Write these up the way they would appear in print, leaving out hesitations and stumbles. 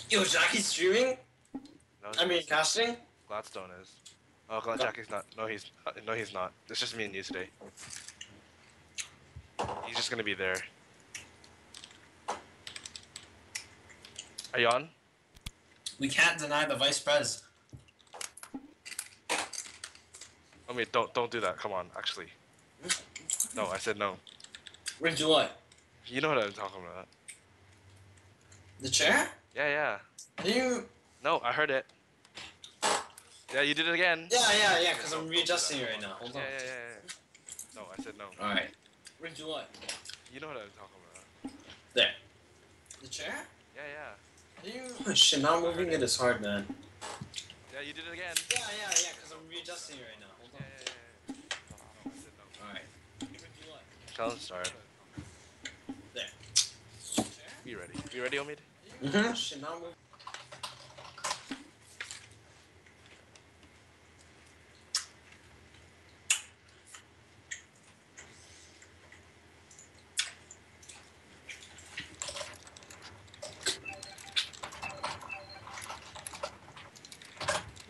Yo, Jackie's streaming? No, I mean, casting? Gladstone is. Oh, Jackie's not. No, he's not. It's just me and you today. He's just gonna be there. Are you on? We can't deny the vice pres. I mean, don't do that. Come on, actually. No, I said no. Where'd you what? You know what I'm talking about. The chair? Yeah. You... No, I heard it. Yeah, you did it again. Yeah, because I'm readjusting it right now. Hold on. Yeah. No, I said no. Alright. Where'd you what? You know what I'm talking about. There. The chair? Yeah. You... Oh shit, not moving it is hard, man. Yeah, you did it again. Yeah, because I'm readjusting it right now. Hold on. Yeah. No, I said no. Alright. Where'd you what? Challenge start. There. Be ready. Be ready, Omid? Mm-hmm. Shit, not moving.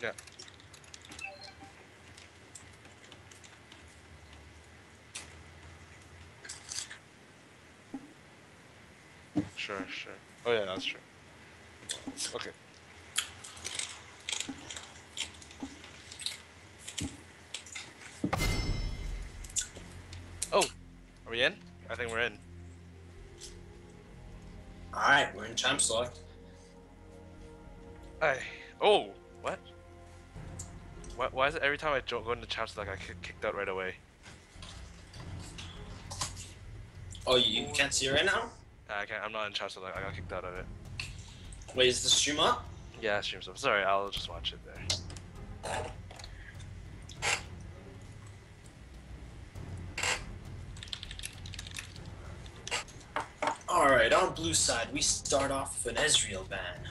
Yeah. Sure. Oh yeah, that's true. Okay. Oh, are we in? I think we're in. Alright, we're in champ select. Oh, what? Why is it every time I go into champs like I get kicked out right away? Oh, you can't see it right now? I can't. I'm not in champs like I got kicked out of it. Wait, is the stream up? Yeah, stream stuff. Sorry, I'll just watch it there. Alright, on blue side, we start off with an Ezreal ban.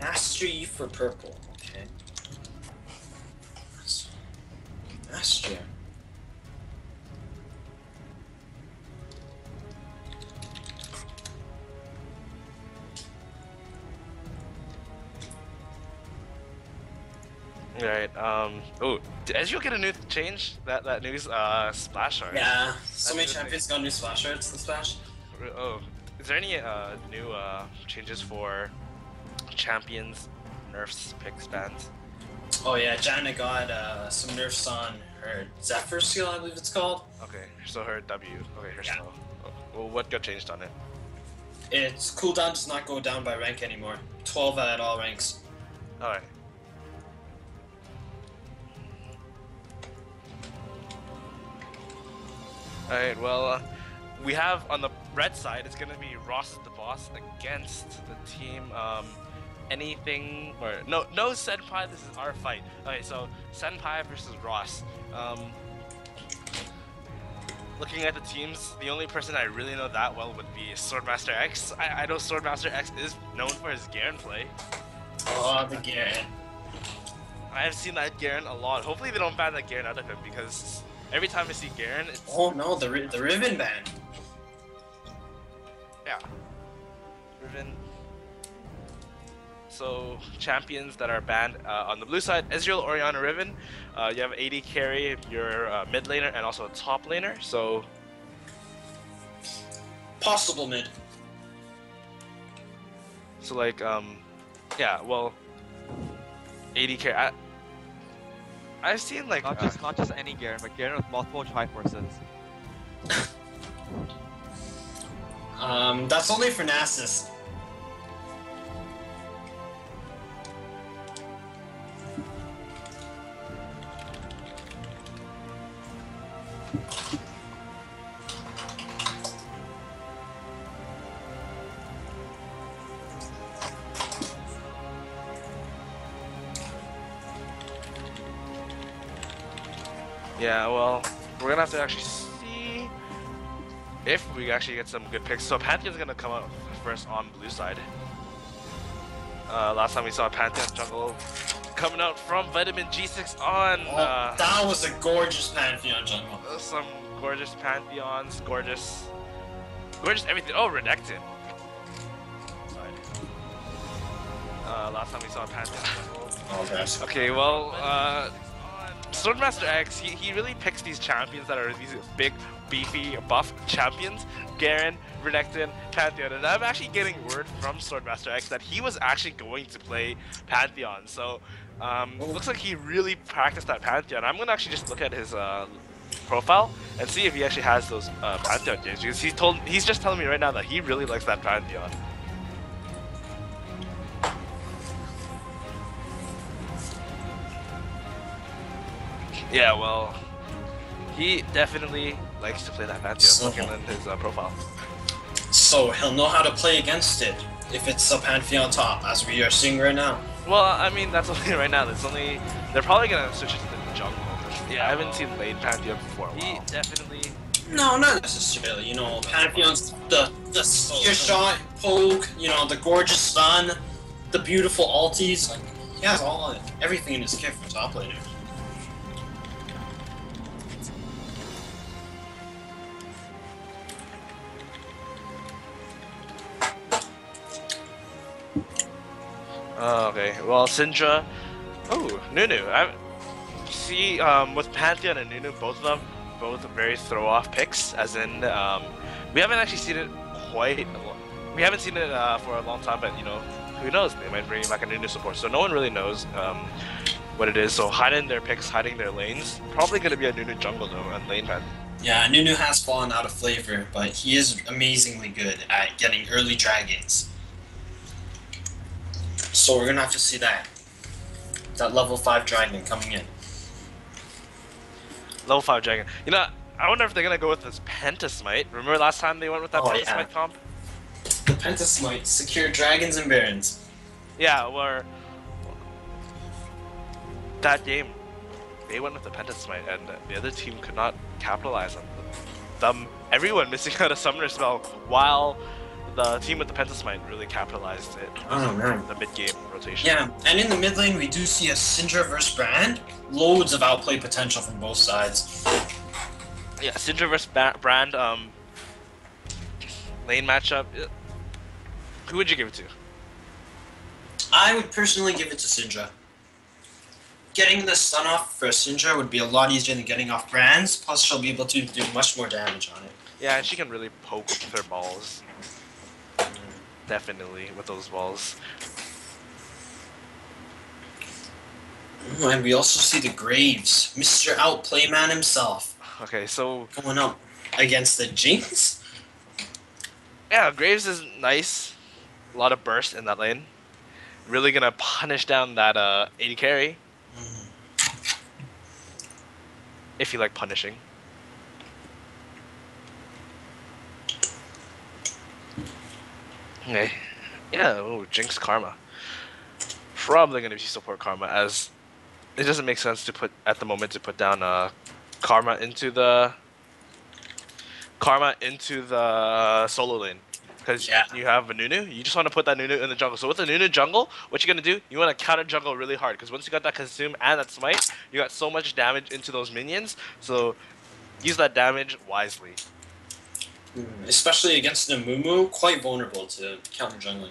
Mastery for purple, okay. Mastery. Right. Oh, did Ezreal get a new change? That new splash art. Yeah. So many champions got new splash arts. The splash. Oh, is there any new changes for champions, nerfs, picks, bans? Oh yeah, Janet got some nerfs on her Zephyr skill, I believe it's called. Okay, so her W. Okay, her Yeah. skill. Oh, well, what got changed on it? Its cooldown does not go down by rank anymore. 12 at all ranks. Alright. Alright, well, we have on the red side, it's gonna be Ross is the boss against the team, anything, or no Senpai, this is our fight. Okay, so Senpai versus Ross. Looking at the teams, the only person I really know that well would be Swordmaster X. I know Swordmaster X is known for his Garen play. Oh, the Garen. I've seen that Garen a lot. Hopefully they don't ban that Garen out of him, because every time I see Garen, it's... Oh no, the Riven ban. Yeah. Riven. So, champions that are banned on the blue side, Ezreal, Orianna, Riven. You have AD carry, your mid laner, and also a top laner. So, Possible mid. so like, yeah, well, AD carry. I've seen like not just any Garen, but Garen with multiple Triforces. That's only for Nasus. Yeah, well, we're gonna have to actually see if we actually get some good picks. So Pantheon's gonna come out first on blue side. Last time we saw Pantheon jungle coming out from Vitamin G6 on. That was a gorgeous Pantheon jungle. Some gorgeous Pantheons, gorgeous everything. Oh, Redacted. last time we saw Pantheon. Oh, gosh. Okay, well, Swordmaster X, he really picks these champions that are these big, beefy, buff champions. Garen, Renekton, Pantheon, and I'm actually getting word from Swordmaster X that he was actually going to play Pantheon. So, looks like he really practiced that Pantheon. I'm gonna actually just look at his profile and see if he actually has those Pantheon games, because he's just telling me right now that he really likes that Pantheon. Yeah, well, he definitely likes to play that Pantheon, looking in his profile. So he'll know how to play against it if it's a Pantheon top, as we are seeing right now. Well, I mean, that's only right now. They're probably gonna switch it to the jungle. Yeah, I haven't seen lane Pantheon before. He definitely. No, not necessarily. You know, Pantheon's the spear shot, poke. You know, the gorgeous stun, the beautiful ulties. Like, he has everything in his kit for top laner. Oh, okay. Well, Syndra. Oh, Nunu. I see. With Pantheon and Nunu, both of them, both very throw-off picks. As in, we haven't actually seen it we haven't seen it for a long time. But you know, who knows? They might bring back a Nunu support. So no one really knows what it is. So hiding their picks, hiding their lanes. Probably gonna be a Nunu jungle though, and lane Pantheon. Yeah, Nunu has fallen out of flavor, but he is amazingly good at getting early dragons. So we're gonna have to see that level 5 dragon coming in. Level 5 dragon. You know, I wonder if they're gonna go with this Pentasmite. Remember last time they went with that Pentasmite comp? The Pentasmite secure dragons and barons. Yeah, or that game, they went with the Pentasmite, and the other team could not capitalize on them. Everyone missing out a summoner spell, while the team with the Pentasmite really capitalized it. Oh man. The mid-game rotation. Yeah, and in the mid lane we do see a Syndra versus Brand. Loads of outplay potential from both sides. Yeah, Syndra versus Brand, lane matchup. Who would you give it to? I would personally give it to Syndra. Getting the stun off for Syndra would be a lot easier than getting off Brand's, plus she'll be able to do much more damage on it. Yeah, and she can really poke with her balls. Definitely, with those balls. And we also see the Graves, Mr. Outplay Man himself. Okay, so going up against the Jinx? Yeah, Graves is nice. A lot of burst in that lane. Really gonna punish down that 80 carry. If you like punishing. Okay. Yeah, oh, Jinx Karma. Probably gonna be support Karma, as it doesn't make sense to put at the moment to put down Karma into the solo lane. Because you have a Nunu, you just want to put that Nunu in the jungle. So with the Nunu jungle, what you're going to do, you want to counter jungle really hard. Because once you got that consume and that smite, you got so much damage into those minions. So use that damage wisely. Especially against the Mumu, quite vulnerable to counter jungling.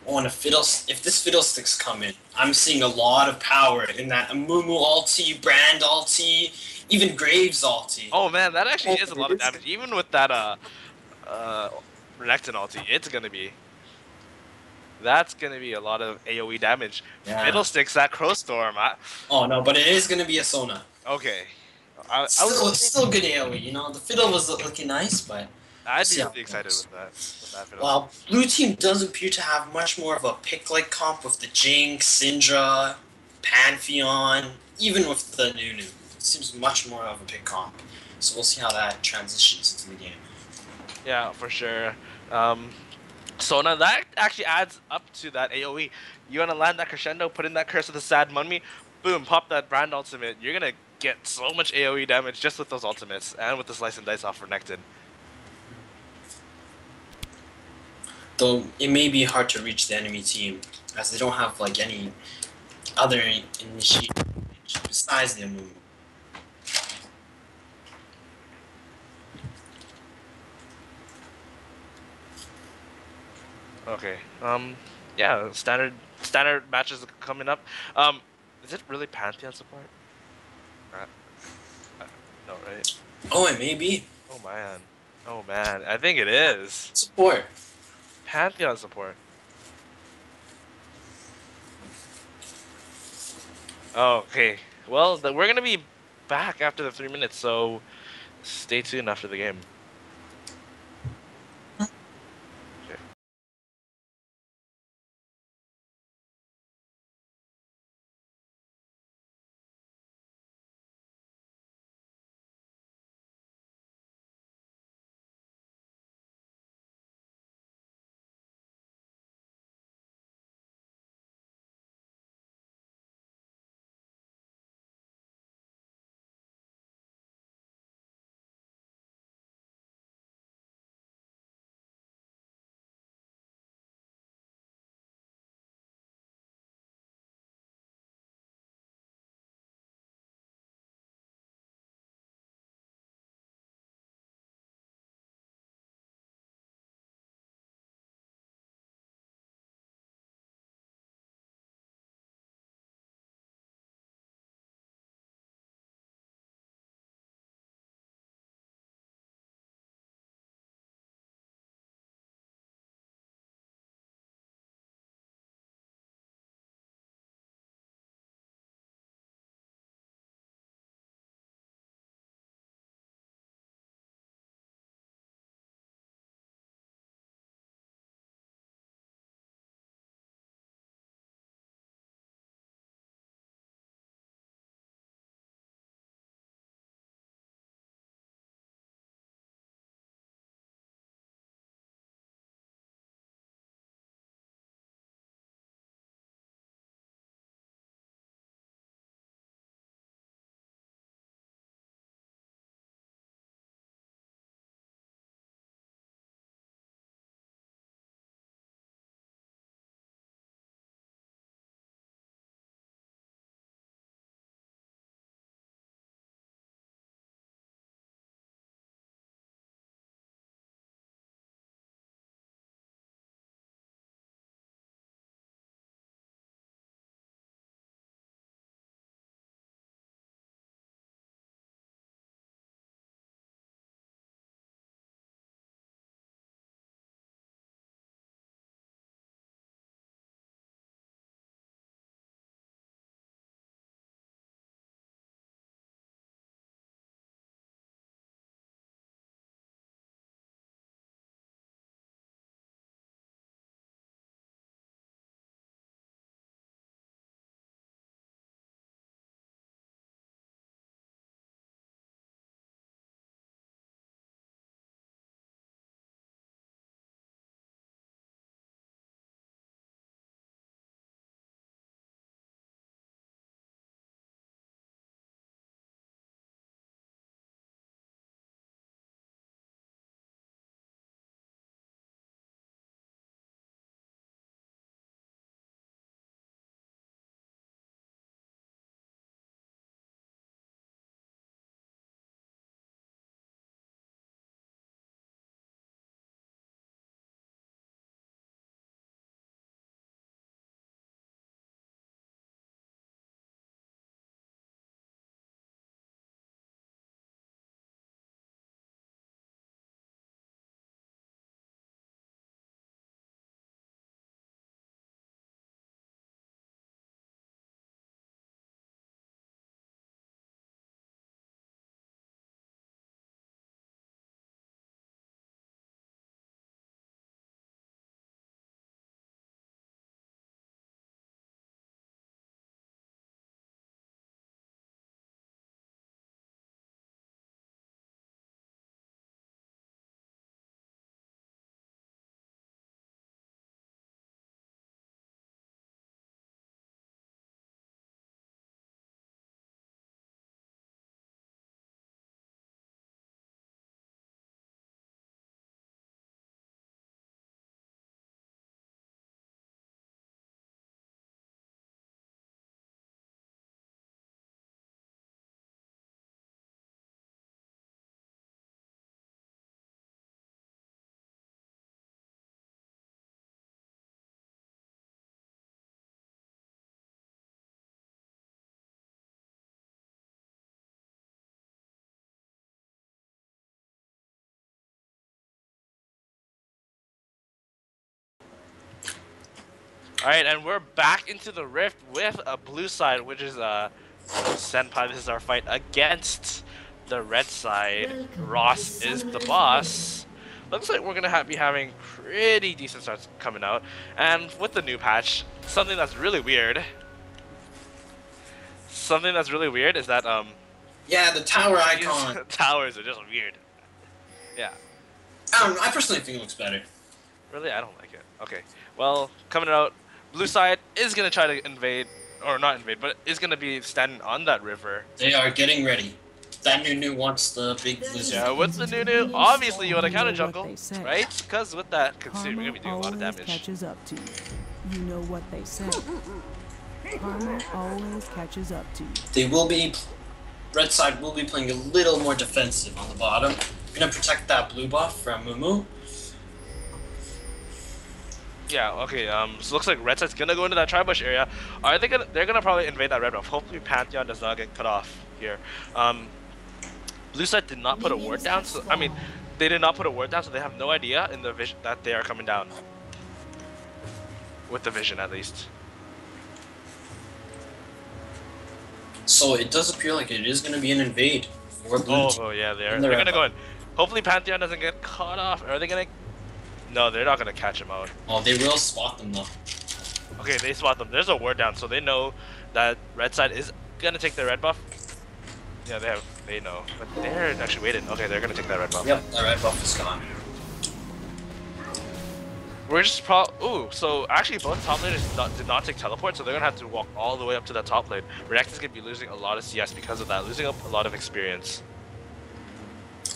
Oh, and if this Fiddlesticks come in, I'm seeing a lot of power in that Mumu ulti, Brand ulti, even Graves ulti. Oh man, that actually is a lot of damage. Even with that Renekton ulti, that's gonna be a lot of AoE damage. Yeah. Fiddlesticks, that Crowstorm. Oh no, but it is gonna be a Sona. Okay. Still good AoE, you know. The Fiddle was looking nice, but I'd be really excited with that. Well, blue team does appear to have much more of a pick-like comp with the Jinx, Syndra, Pantheon, even with the Nunu. It seems much more of a pick comp. So we'll see how that transitions into the game. Yeah, for sure. Sona, that actually adds up to that AoE. You want to land that crescendo, put in that Curse of the Sad Mummy, boom, pop that Brand ultimate. You're going to get so much AoE damage just with those ultimates and with the Slice and Dice off Renekton. Though it may be hard to reach the enemy team, as they don't have like any other initiative besides their move. Okay. Yeah, standard matches coming up. Um, is it really Pantheon support? Uh, uh, no, right? Oh, it may be Oh man. Oh man. I think it is support. Pantheon support. Oh, okay. Well, we're gonna be back after the 3 minutes, so stay tuned after the game. Okay. Alright, and we're back into the rift with a blue side, which is Senpai. This is our fight against the red side. Ross is the boss. Looks like we're gonna be having pretty decent starts coming out. And with the new patch, something that's really weird. Something that's really weird is that Yeah, the tower icon. towers are just weird. Yeah. I don't know. I personally think it looks better. Really? I don't like it. Okay. Well, coming out, blue side is gonna try to invade, or not invade, but is gonna be standing on that river. They are getting ready. That Nunu wants the big blizzard. Yeah, with the Nunu, obviously you want to counter jungle, right? Because with that, considering we're gonna be doing a lot of damage. Catches up to you. You know what they say. Karma always catches up to you. They will be. Red side will be playing a little more defensive on the bottom. Gonna protect that blue buff from Mumu. Yeah, okay, so looks like red side's gonna go into that tri-bush area. Are they gonna, they're gonna probably invade that red buff. Hopefully Pantheon does not get cut off here. Blue side did not put a ward down, so, I mean, they did not put a ward down, so they have no idea in the vision that they are coming down. With the vision, at least. So it does appear like it is gonna be an invade for blue. Oh yeah, they're gonna go in. Hopefully Pantheon doesn't get caught off. Are they gonna... No, they're not gonna catch him out. Oh, they will spot them though. Okay, they spot them. There's a ward down, so they know that red side is gonna take their red buff. Yeah, they know. But they're actually waiting. Okay, they're gonna take that red buff. Yep, that red buff is gone. We're just ooh, so actually both top laners did not take teleport, so they're gonna have to walk all the way up to that top lane. React is gonna be losing a lot of CS because of that, losing up a lot of experience.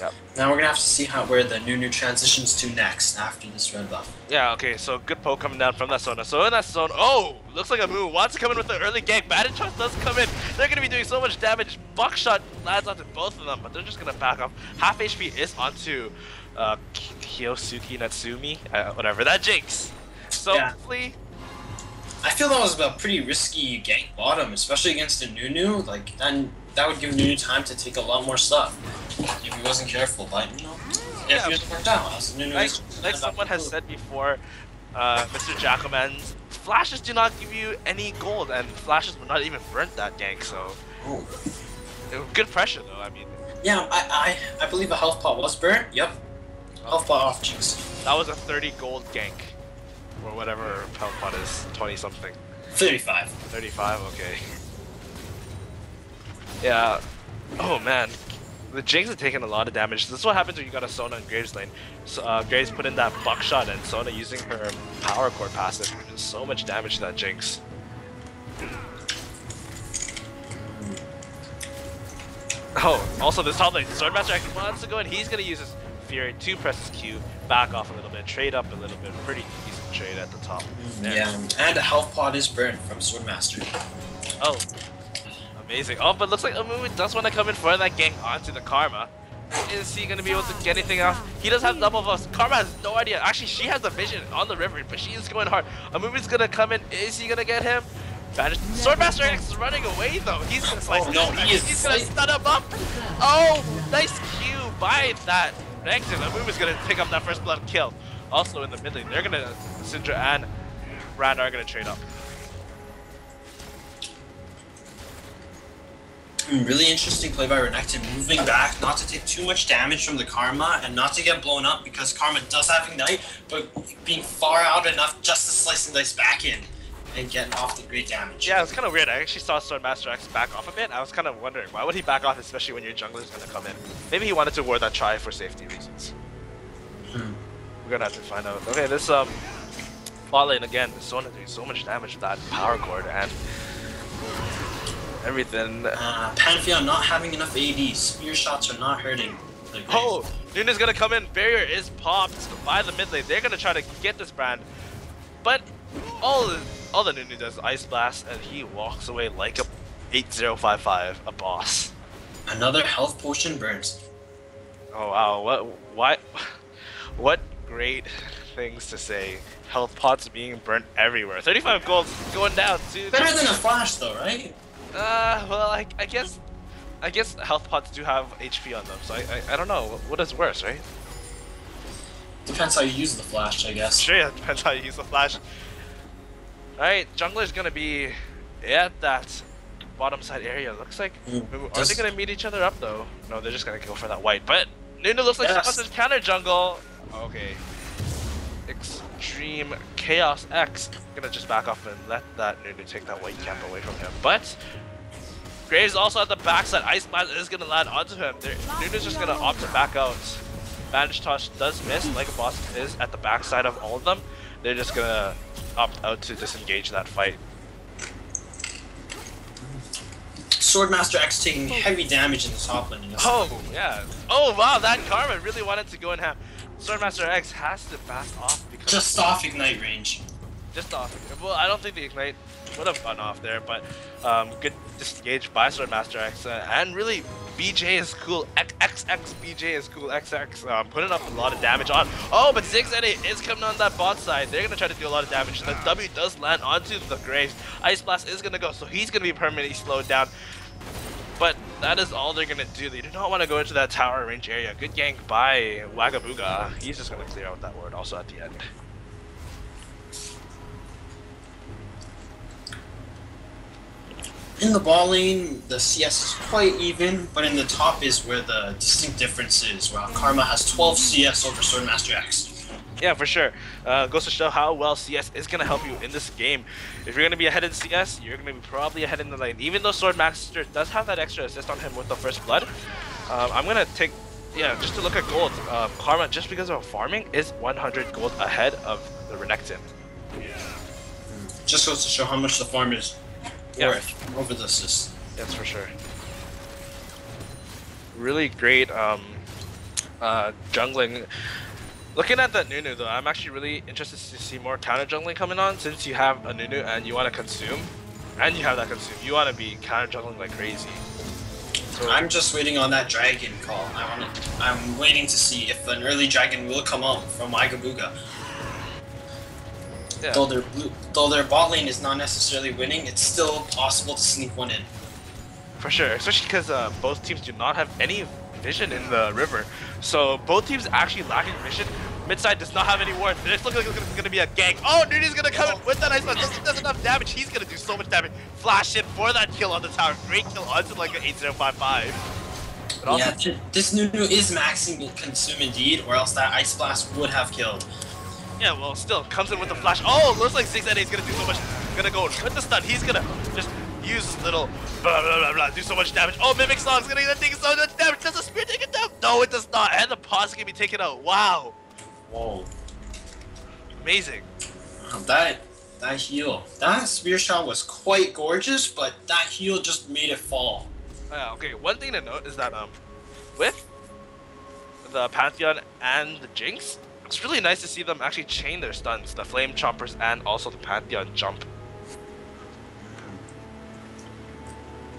Yep. Now we're gonna have to see where the Nunu transitions to next after this red buff. Yeah, okay, so good poke coming down from that zone. So in that zone, oh, looks like a move wants to come in with the early gank. Badintrust does come in. They're gonna be doing so much damage. Buckshot lands onto both of them, but they're just gonna back off. Half HP is onto Kyosuke Natsumi, whatever, that Jinx. So Yeah. hopefully, I feel that was a pretty risky gank bottom, especially against a Nunu. Like, then that would give Nunu time to take a lot more stuff if he wasn't careful. But you know, if he was worked out, as Nunu like someone has said before, Mr. Jackalman's flashes do not give you any gold, and flashes were not even burnt that gank. So Oh. it was good pressure though. I mean, Yeah, I believe a health pot was burnt. Yep, health pot off Jinx. that was a 30 gold gank, or whatever health pot is, 20 something. 35. 35, okay. Yeah. Oh man. The Jinx is taking a lot of damage. This is what happens when you got a Sona in Graves lane. So, Graves put in that buckshot and Sona using her power cord passive. There's so much damage to that Jinx. Oh, also this top lane, Swordmaster actually wants to go in. He's gonna use his Fury to press his Q, back off a little bit, trade up a little bit. Pretty decent trade at the top. Yeah, and a health pot is burnt from Swordmaster. Oh, amazing. Oh, but looks like Amumu does want to come in for that gank onto the Karma. Is he going to be able to get anything else? He does have double buffs. Karma has no idea. Actually, she has the vision on the river, but she is going hard. Amumu's going to come in. Is he going to get him? Swordmaster X is running away, though. He's going to slice him. No, he's going to stun him up. Oh, nice Q by that Nexus. Amumu's going to pick up that first blood kill. Also in the mid lane, they're going to... Syndra and Rand are going to trade up. Really interesting play by Renekton, moving back, not to take too much damage from the Karma, and not to get blown up because Karma does have Ignite, but being far out enough just to slice and dice back in and getting off the great damage. Yeah, it was kind of weird. I actually saw Swordmaster X back off a bit. I was kind of wondering, why would he back off, especially when your jungler's going to come in? Maybe he wanted to ward that try for safety reasons. We're going to have to find out. Okay, this bot lane again, Sona doing so much damage with that power cord and everything. Pantheon not having enough AD. Spear shots are not hurting. Oh, Nuna's gonna come in. Barrier is popped by the mid lane. They're gonna try to get this brand, but all the Nunu does is Ice Blast, and he walks away like a 8055, a boss. Another health potion burns. Oh wow, what great things to say. Health pots being burnt everywhere. 35 gold going down too. Better than a flash though, right? Well, I guess health pots do have HP on them, so I don't know. What is worse, right? Depends how you use the flash, I guess. Sure, yeah, depends how you use the flash. Alright, jungler's gonna be at that bottom side area. Looks like, are they gonna meet each other up though? No, they're just gonna go for that white. But Nunu looks like she wants to counter jungle. Okay. Extreme Chaos X gonna just back off and let that Nunu take that white camp away from him. But Graves also at the backside. Ice Blast is gonna land onto him. Nunu's just gonna opt to back out. Bandage Toss does miss, like a boss is at the backside of all of them. They're just gonna opt out to disengage that fight. Swordmaster X taking heavy damage in the top lane. Oh, yeah. Oh, wow, that Karma really wanted to go in half. Swordmaster X has to back off because... Just off Ignite range. Just off. Well, I don't think the Ignite would have gone off there, but good disengage by Swordmaster X. And really, BJ is cool. XX BJ is cool. XX putting up a lot of damage on. Oh, but Zigzag is coming on that bot side. They're gonna try to do a lot of damage. The W does land onto the Graves. Ice Blast is gonna go, so he's gonna be permanently slowed down. But that is all they're gonna do. They do not want to go into that tower range area. Good gank by Wagabooga. He's just gonna clear out that ward also at the end. In the ball lane, the CS is quite even, but in the top is where the distinct difference is, where Karma has 12 CS over Swordmaster X. Yeah, for sure. Goes to show how well CS is going to help you in this game. If you're going to be ahead in CS, you're going to be probably ahead in the lane. Even though Swordmaster does have that extra assist on him with the first blood, I'm going to take, just to look at gold, Karma, just because of farming, is 100 gold ahead of the Renekton. Just goes to show how much the farm is worth over the assist. That's for sure. Really great jungling. Looking at that Nunu though, I'm actually really interested to see more counter jungling coming on, since you have a Nunu and you want to consume, and you have that consume. You want to be counter jungling like crazy. So I'm just waiting on that dragon call. I'm waiting to see if an early dragon will come out from Wagabooga. yeah. Though their bot lane is not necessarily winning, it's still possible to sneak one in. For sure, especially because both teams do not have any vision in the river. So both teams actually lacking vision. Midside does not have any wards. This looks like it's going to be a gank. Oh, Nunu's going to come in with that ice blast. Does enough damage. He's going to do so much damage. Flash in for that kill on the tower. Great kill onto like an 8055. But also, yeah, this Nunu is maxing consume indeed, or else that ice blast would have killed. yeah, well, still comes in with the flash. Oh, looks like Zigzag is going to do so much. Going to go with the stun. He's going to just use his little do so much damage. Oh, Mimic Song's gonna take so much damage. Does the spear take it down? No, it does not. And the pause can be taken out. Wow. Whoa. Amazing. That heal. That spear shot was quite gorgeous, but that heal just made it fall. Okay, one thing to note is that with the Pantheon and the Jinx, it's really nice to see them actually chain their stuns, the Flame Choppers and also the Pantheon jump.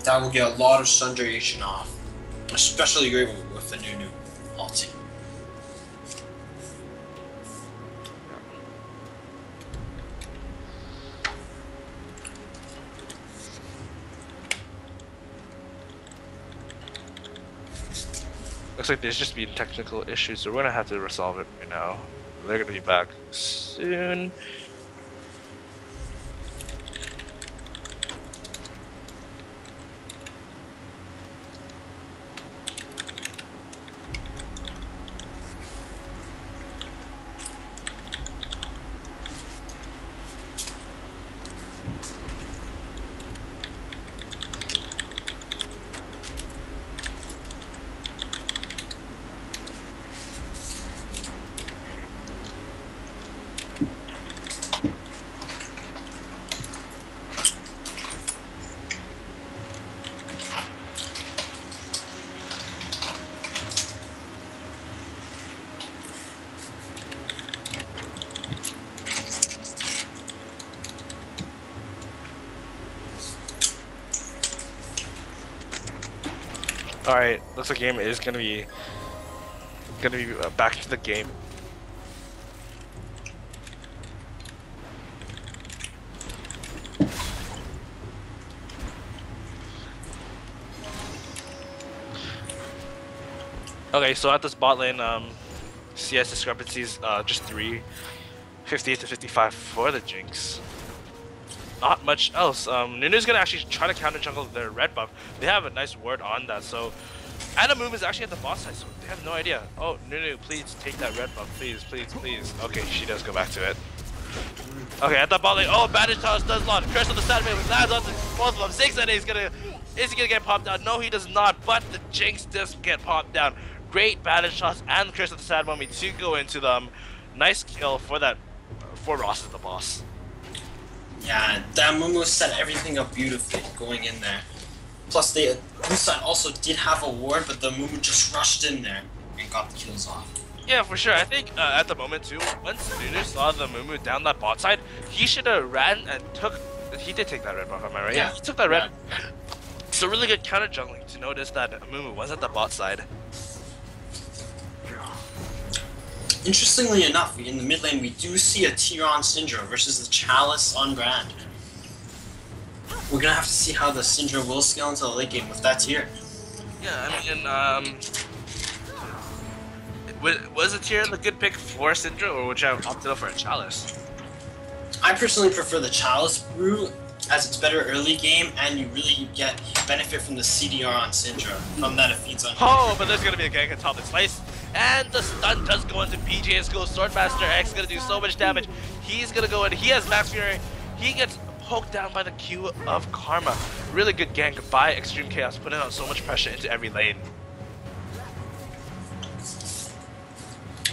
That will get a lot of stun duration off, especially great with the Nunu ulti. Looks like there's just been technical issues, so we're gonna have to resolve it right now. They're gonna be back soon. Alright, looks like the game is gonna be back to the game. Okay, so at this bot lane, CS discrepancies, just 3, 58 to 55 for the Jinx. not much else. Nunu's gonna actually try to counter jungle their red buff. They have a nice ward on that, so Adamoom is actually at the boss side, so they have no idea. Oh, Nunu, please take that red buff, please, please, please. Okay, she does go back to it. Okay, at the bot lane, oh, Bandage Toss does launch. Curse on the side of lands on both of them. 6 and 8 is he gonna get popped down? No, he does not, but the Jinx does get popped down. Great Bandage Toss and Curse of the Sad Mummy to go into them. Nice kill for that, for Ross as the boss. Yeah, that Mumu set everything up beautifully going in there. Plus, the blue side also did have a ward, but the Mumu just rushed in there and got the kills off. Yeah, for sure. I think at the moment too, once Nunu saw the Mumu down that bot side, he should have ran and took. He did take that red buff, am I right? Yeah, he took that red. Yeah. It's a really good counter jungling to notice that Mumu was at the bot side. Interestingly enough, in the mid lane, we do see a Tyrion Syndra versus the Chalice on Grand. We're gonna have to see how the Syndra will scale into the late game with that tier. Yeah, I mean, was a tier the good pick for Syndra, or would you have opted out for a Chalice? I personally prefer the Chalice brew, as it's better early game, and you really get benefit from the CDR on Syndra from that defeats on. Oh, but there's gonna be a gank on top of Slice, and the stun does go into BJ School. Swordmaster X gonna do so much damage. He's gonna go in. He has Max Fury. He gets poked down by the Q of Karma. Really good gank by Extreme Chaos, putting out so much pressure into every lane.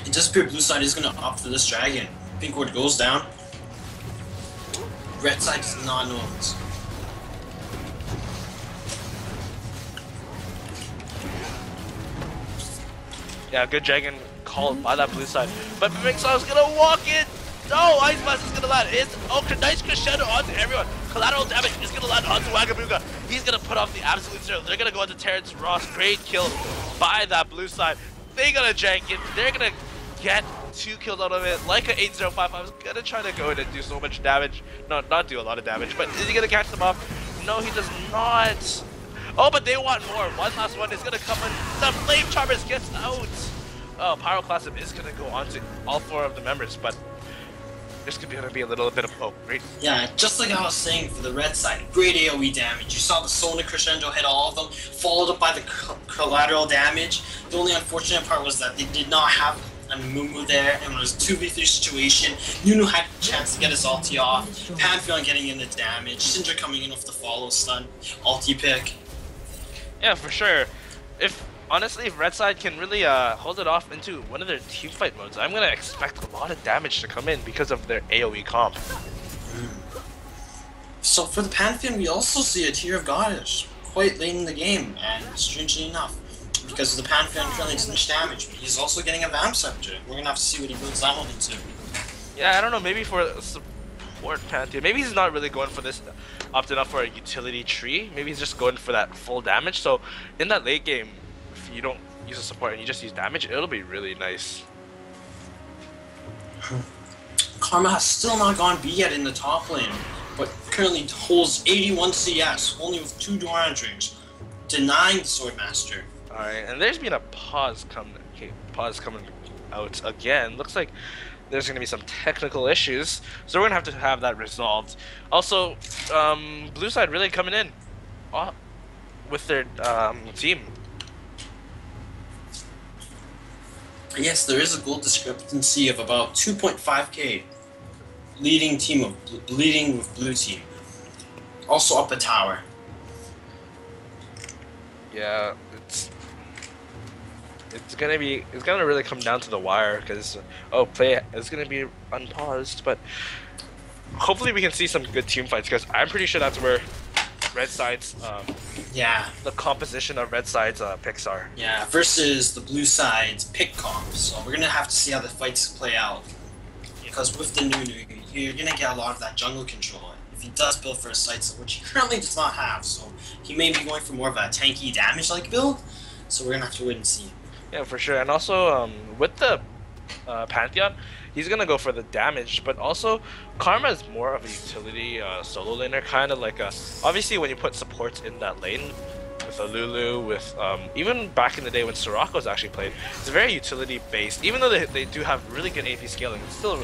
It does appear blue side is gonna opt for this dragon. Pink ward goes down. Red side does not know this. Yeah, good dragon called by that blue side. But Mixon's gonna walk in. No, Ice Blast is gonna land. It's nice crescendo onto everyone. Collateral damage is gonna land onto Wagabuga. He's gonna put off the absolute zero. They're gonna go into Terrence Ross. Great kill by that blue side. They're gonna jank it. They're gonna get 2 kills out of it. Like an 8055 is gonna try to go in and do so much damage. No, not do a lot of damage, but is he gonna catch them up? No, he does not. Oh, but they want more. One last one is gonna come in. The Flame Charmers gets out. Oh, Pyroclasm is gonna go on to all 4 of the members, but there's gonna be a little bit of hope, right? Yeah, just like I was saying for the red side, great AoE damage. You saw the Sonic Crescendo hit all of them, followed up by the collateral damage. The only unfortunate part was that they did not have a Mumu there, and it was a 2v3 situation. Nunu had a chance to get his ulti off. Pantheon getting in the damage. Syndra coming in with the follow stun. Ulti pick. Yeah, for sure. Honestly, if Red Side can really hold it off into one of their teamfight modes, I'm gonna expect a lot of damage to come in because of their AoE comp. So for the Pantheon, we also see a tier of Goddess quite late in the game, and strangely enough, because the Pantheon currently does much damage, but he's also getting a Vamp Scepter. We're gonna have to see what he builds that one into. Yeah, I don't know, maybe for support Pantheon, maybe he's not really going for this, opting up for a utility tree, maybe he's just going for that full damage, so in that late game, if you don't use a support and you just use damage, it'll be really nice. Karma has still not gone B yet in the top lane, but currently holds 81 CS, only with 2 Doran drinks, denying the Swordmaster. Alright, and there's been a pause coming out again. Looks like there's going to be some technical issues, so we're going to have that resolved. Also, blue side really coming in with their team. Yes, there is a gold discrepancy of about 2.5k. Leading with blue team. Also up a tower. Yeah, it's gonna really come down to the wire because play is gonna be unpaused, but hopefully we can see some good team fights because I'm pretty sure that's where Red Side's the composition of Red Side's picks are. Yeah, versus the blue side's pick comp. So we're gonna have to see how the fights play out. Because with the Nunu, you're gonna get a lot of that jungle control. If he does build for a site, which he currently does not have, so he may be going for more of a tanky damage-like build. So we're gonna have to wait and see. Yeah, for sure. And also with the Pantheon, he's gonna go for the damage, but also Karma is more of a utility solo laner, kind of like obviously when you put supports in that lane with a Lulu, with even back in the day when Soraka's actually played, it's very utility based. Even though they do have really good AP scaling, it's still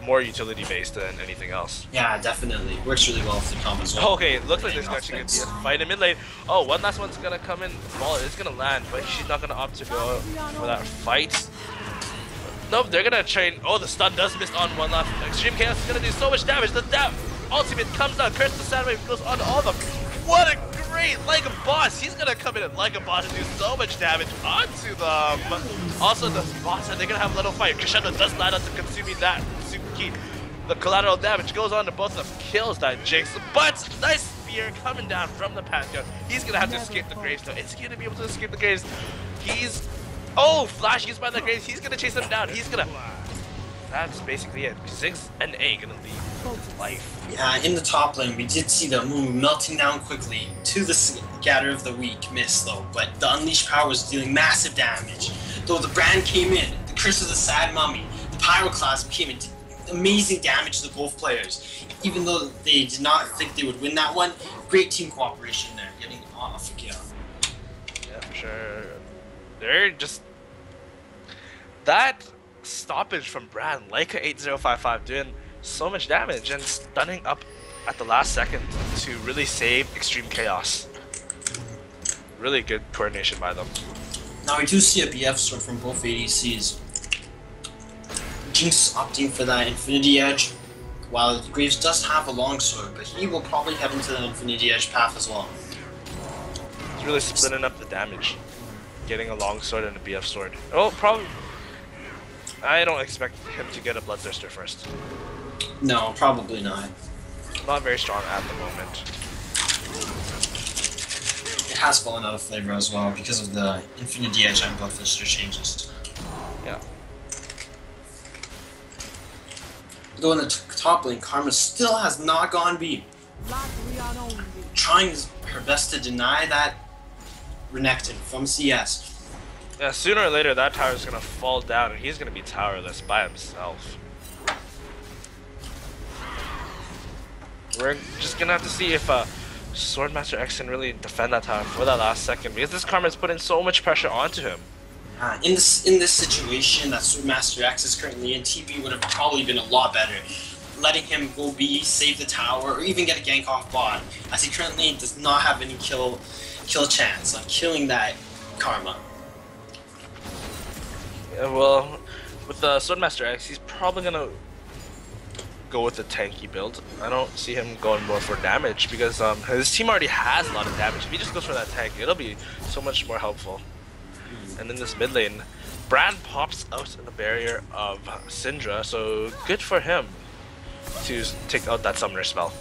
more utility based than anything else. Yeah, definitely. Works really well with the comp as well. Okay, it looks like there's actually gonna be a fight in mid lane. Oh, one last one's gonna come in. Ball is gonna land, but she's not gonna opt to go for that fight. Nope, they're gonna train. Oh, the stun does miss on one last. Extreme Chaos is gonna do so much damage. The ultimate comes down. Curse the Soundwave goes on to all of them. What a great like a boss. He's gonna come in and like a boss and do so much damage onto them. Also, the boss, and they're gonna have a little fight. Crescendo does land onto consuming that super key. The collateral damage goes on to both of them, kills that Jinx. But nice spear coming down from the Pantheon. He's gonna have to escape the Graves though. Is he gonna be able to escape the Graves? Oh, flash used by the Graves. He's gonna chase him down. That's basically it. Ziggs and A gonna leave life. Yeah, in the top lane, we did see the moon melting down quickly to the Scatter of the Weak miss though, but the Unleashed Power was dealing massive damage. Though the Brand came in, the Curse of the Sad Mummy, the Pyroclasm came in, amazing damage to both players. Even though they did not think they would win that one, great team cooperation there, getting off again. Yeah, for sure. They're just... That stoppage from Brand, like a 8055, doing so much damage and stunning up at the last second to really save Extreme Chaos. Really good coordination by them. Now we do see a BF sword from both ADCs. Jinx opting for that Infinity Edge, while Graves does have a long sword, but he will probably head into the Infinity Edge path as well. He's really splitting up the damage, getting a long sword and a BF sword. Oh, probably. I don't expect him to get a Bloodthirster first. No, probably not. Not very strong at the moment. It has fallen out of flavor as well because of the Infinity Edge and Bloodthirster changes. Yeah. Though in the top lane, Karma still has not gone B. Trying her best to deny that Renekton from CS. Yeah, sooner or later that tower is gonna fall down and he's gonna be towerless by himself. We're just gonna have to see if Swordmaster X can really defend that tower for that last second, because this Karma is putting so much pressure onto him. In this situation that Swordmaster X is currently in, TP would have probably been a lot better. Letting him go B, save the tower, or even get a gank off bot, as he currently does not have any kill chance on killing that Karma. Yeah, well, with Swordmaster X, he's probably gonna go with the tanky build. I don't see him going more for damage because his team already has a lot of damage. If he just goes for that tank, it'll be so much more helpful. And in this mid lane, Brand pops out the barrier of Syndra, so good for him to take out that summoner spell.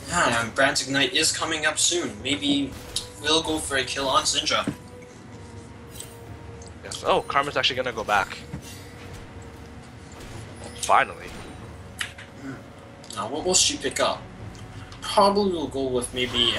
Yeah, and Brand's Ignite is coming up soon. Maybe we'll go for a kill on Syndra. Yes. Oh, Karma's actually gonna go back. Finally. Now, what will she pick up? Probably will go with maybe,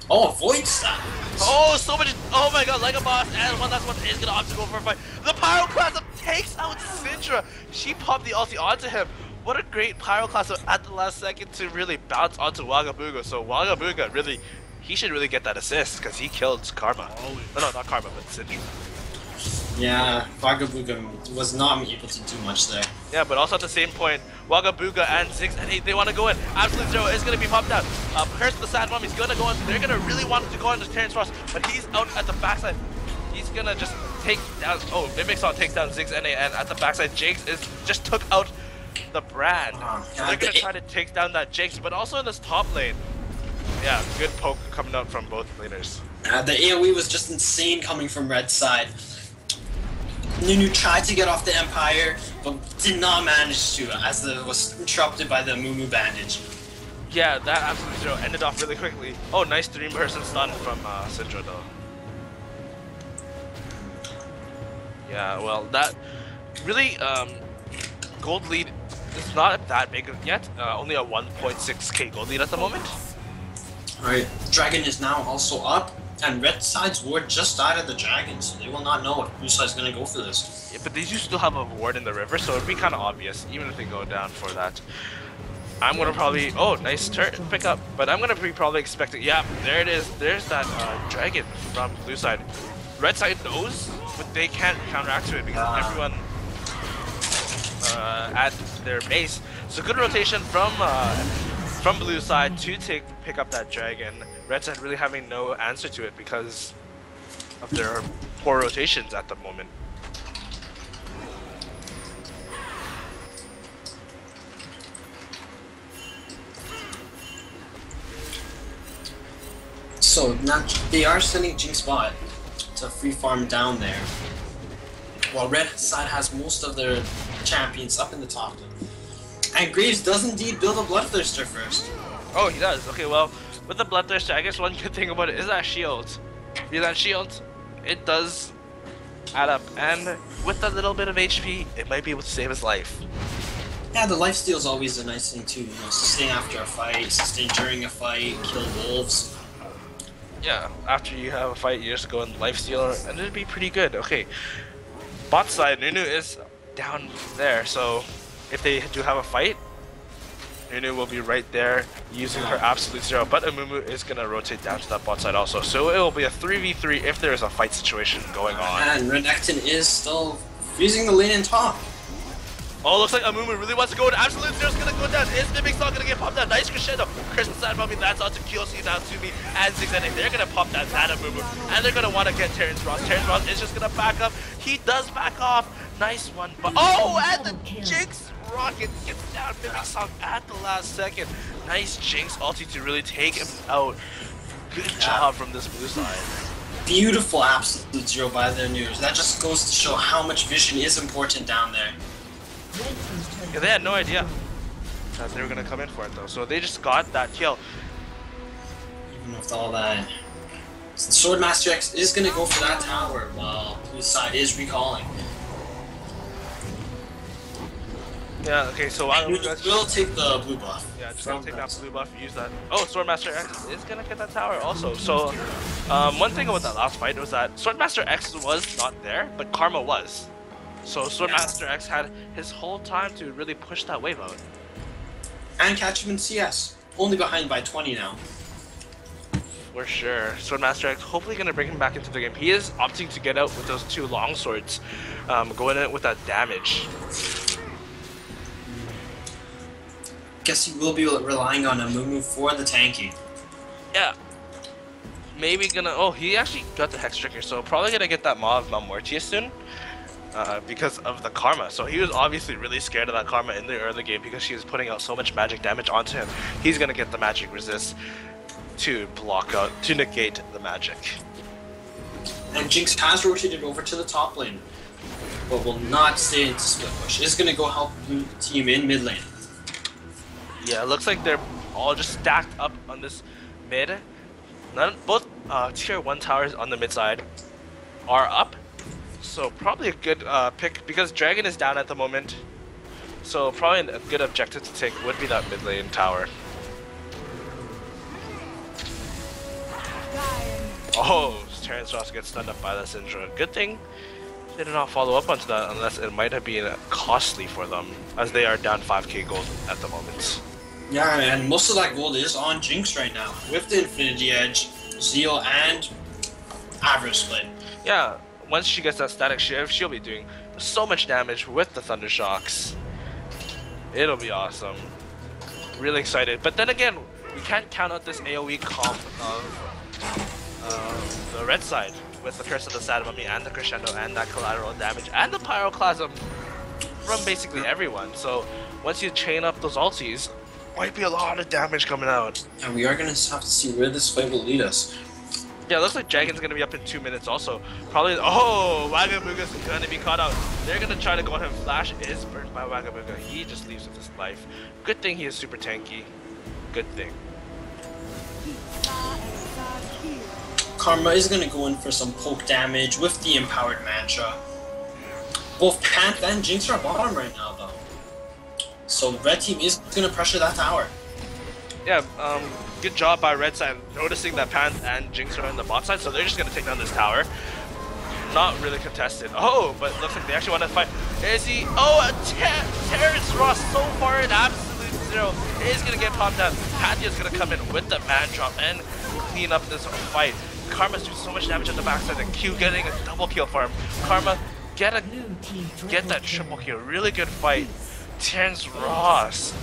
Void Staff! Oh, so much! Oh my god, like a boss, and one last one is gonna opt to go for a fight. The Pyroclasm takes out Syndra! She popped the ulti onto him. What a great Pyroclasm at the last second to really bounce onto Wagabuga. So Wagabuga really, he should really get that assist, because he killed Karma. No, not Karma, but Syndra. Yeah, Wagabuga was not able to do much there. Yeah, but also at the same point, Wagabuga and Ziggs and 8, they want to go in. Absolute Zero is going to be popped out. Curse the Sad Mom, he's going to go in. They're going to really want him to go into Terrence Ross, but he's out at the backside. He's going to just take down... Oh, Mimicsong takes down Ziggs and 8, and at the backside, Jinx just took out the Brand. So they're going to try to take down that Jinx, but also in this top lane. Yeah, good poke coming out from both laners. The AoE was just insane coming from red side. Nunu tried to get off the Empire, but did not manage to, as it was interrupted by the Mumu bandage. Yeah, that Absolute Zero ended off really quickly. Oh, nice 3-person stun from Syndra though. Yeah, well, that really, gold lead is not that big yet. Only a 1.6k gold lead at the moment. Alright, Dragon is now also up. And red side's ward just died of the dragon, so they will not know if blue side's gonna go for this. Yeah, but they do still have a ward in the river, so it'd be kind of obvious, even if they go down for that. I'm gonna probably... Oh, nice turn pick up. But I'm gonna be probably expecting... Yeah, there it is. There's that dragon from blue side. Red side knows, but they can't counteract to it because everyone... at their base. So good rotation from blue side to pick up that dragon. Red side really having no answer to it because of their poor rotations at the moment. So now they are sending Jinx bot to free farm down there, while red side has most of their champions up in the top lane. And Graves does indeed build a Bloodthirster first. Oh, he does. Okay, well, with the Bloodthirster, I guess one good thing about it is that shield. Because that shield, it does add up, and with a little bit of HP, it might be able to save his life. Yeah, the lifesteal is always a nice thing too. You know, sustain after a fight, sustain during a fight, kill wolves. Yeah, after you have a fight, you just go in lifesteal, and it'd be pretty good. Okay, bot side, Nunu is down there, so if they do have a fight, Nunu will be right there using her absolute zero, but Amumu is going to rotate down to that bot side also, so it will be a 3v3 if there is a fight situation going on. And Renekton is still freezing the lane in top. Oh, looks like Amumu really wants to go, and absolute zero's going to go down. Is Mimic not going to get popped down? Nice crescendo. Christmas side bumping, that's on to QLC now to me and Zigzanig. They're going to pop that Amumu, and they're going to want to get Terrence Ross. Terrence Ross is just going to back up. He does back off. Nice one, but oh, and the Jinx rocket gets down Mimic Song at the last second. Nice Jinx ulti to really take him out. Good job from this blue side. Beautiful absolute zero by their news. That just goes to show how much vision is important down there. Yeah, they had no idea that they were gonna come in for it though, so they just got that kill. Even with all that, so Swordmaster X is gonna go for that tower while blue side is recalling. Yeah, okay, so while we will take the blue buff. Yeah, just gonna take that blue buff, use that. Oh, Swordmaster X is gonna get that tower also. So, one thing about that last fight was that Swordmaster X was not there, but Karma was. So Swordmaster X had his whole time to really push that wave out. And catch him in CS. Only behind by 20 now. For sure. Swordmaster X hopefully going to bring him back into the game. He is opting to get out with those two long swords. Going in with that damage. Guess he will be relying on Amumu for the tanky. Yeah. Maybe gonna... Oh, he actually got the Hex Trigger, so probably gonna get that Maw of Malmortius soon. Because of the Karma. So he was obviously really scared of that Karma in the early game because she was putting out so much magic damage onto him. He's gonna get the magic resist to block out, to negate the magic. And Jinx has rotated over to the top lane, but will not stay into split push. Is gonna go help blue team in mid lane. Yeah, it looks like they're all just stacked up on this mid. Both tier 1 towers on the mid side are up. So probably a good pick because Dragon is down at the moment. So probably a good objective to take would be that mid lane tower. Oh, Terrence Ross gets stunned up by that Syndra. Good thing they did not follow up onto that unless it might have been costly for them as they are down 5k gold at the moment. Yeah, and most of that gold is on Jinx right now with the Infinity Edge, Zeal, and average split. Yeah. Once she gets that static shift, she'll be doing so much damage with the Thunder Shocks. It'll be awesome. Really excited. But then again, we can't count out this AoE comp of the red side with the Curse of the Sad Mummy and the Crescendo and that collateral damage and the Pyroclasm from basically everyone. So once you chain up those ultis, might be a lot of damage coming out. And we are going to have to see where this fight will lead us. Yeah, it looks like Dragon's gonna be up in 2 minutes also. Probably, oh, Wagamuga's gonna be caught out. They're gonna try to go on him. Flash is burned by Wagamuga. He just leaves with his life. Good thing he is super tanky. Good thing. Karma is gonna go in for some poke damage with the Empowered Mantra. Both Panth and Jinx are bottom right now though. So red team is gonna pressure that tower. Yeah, good job by red side noticing that Panth and Jinx are on the bot side, so they're just gonna take down this tower. Not really contested. Oh, but looks like they actually want to fight. Is he? Oh, Terrence Ross so far in absolute zero is gonna get popped down. Pathia's gonna come in with the man drop and clean up this fight. Karma's doing so much damage on the backside, and Q getting a double kill for him. Karma get that triple kill. Really good fight. Terrence Ross.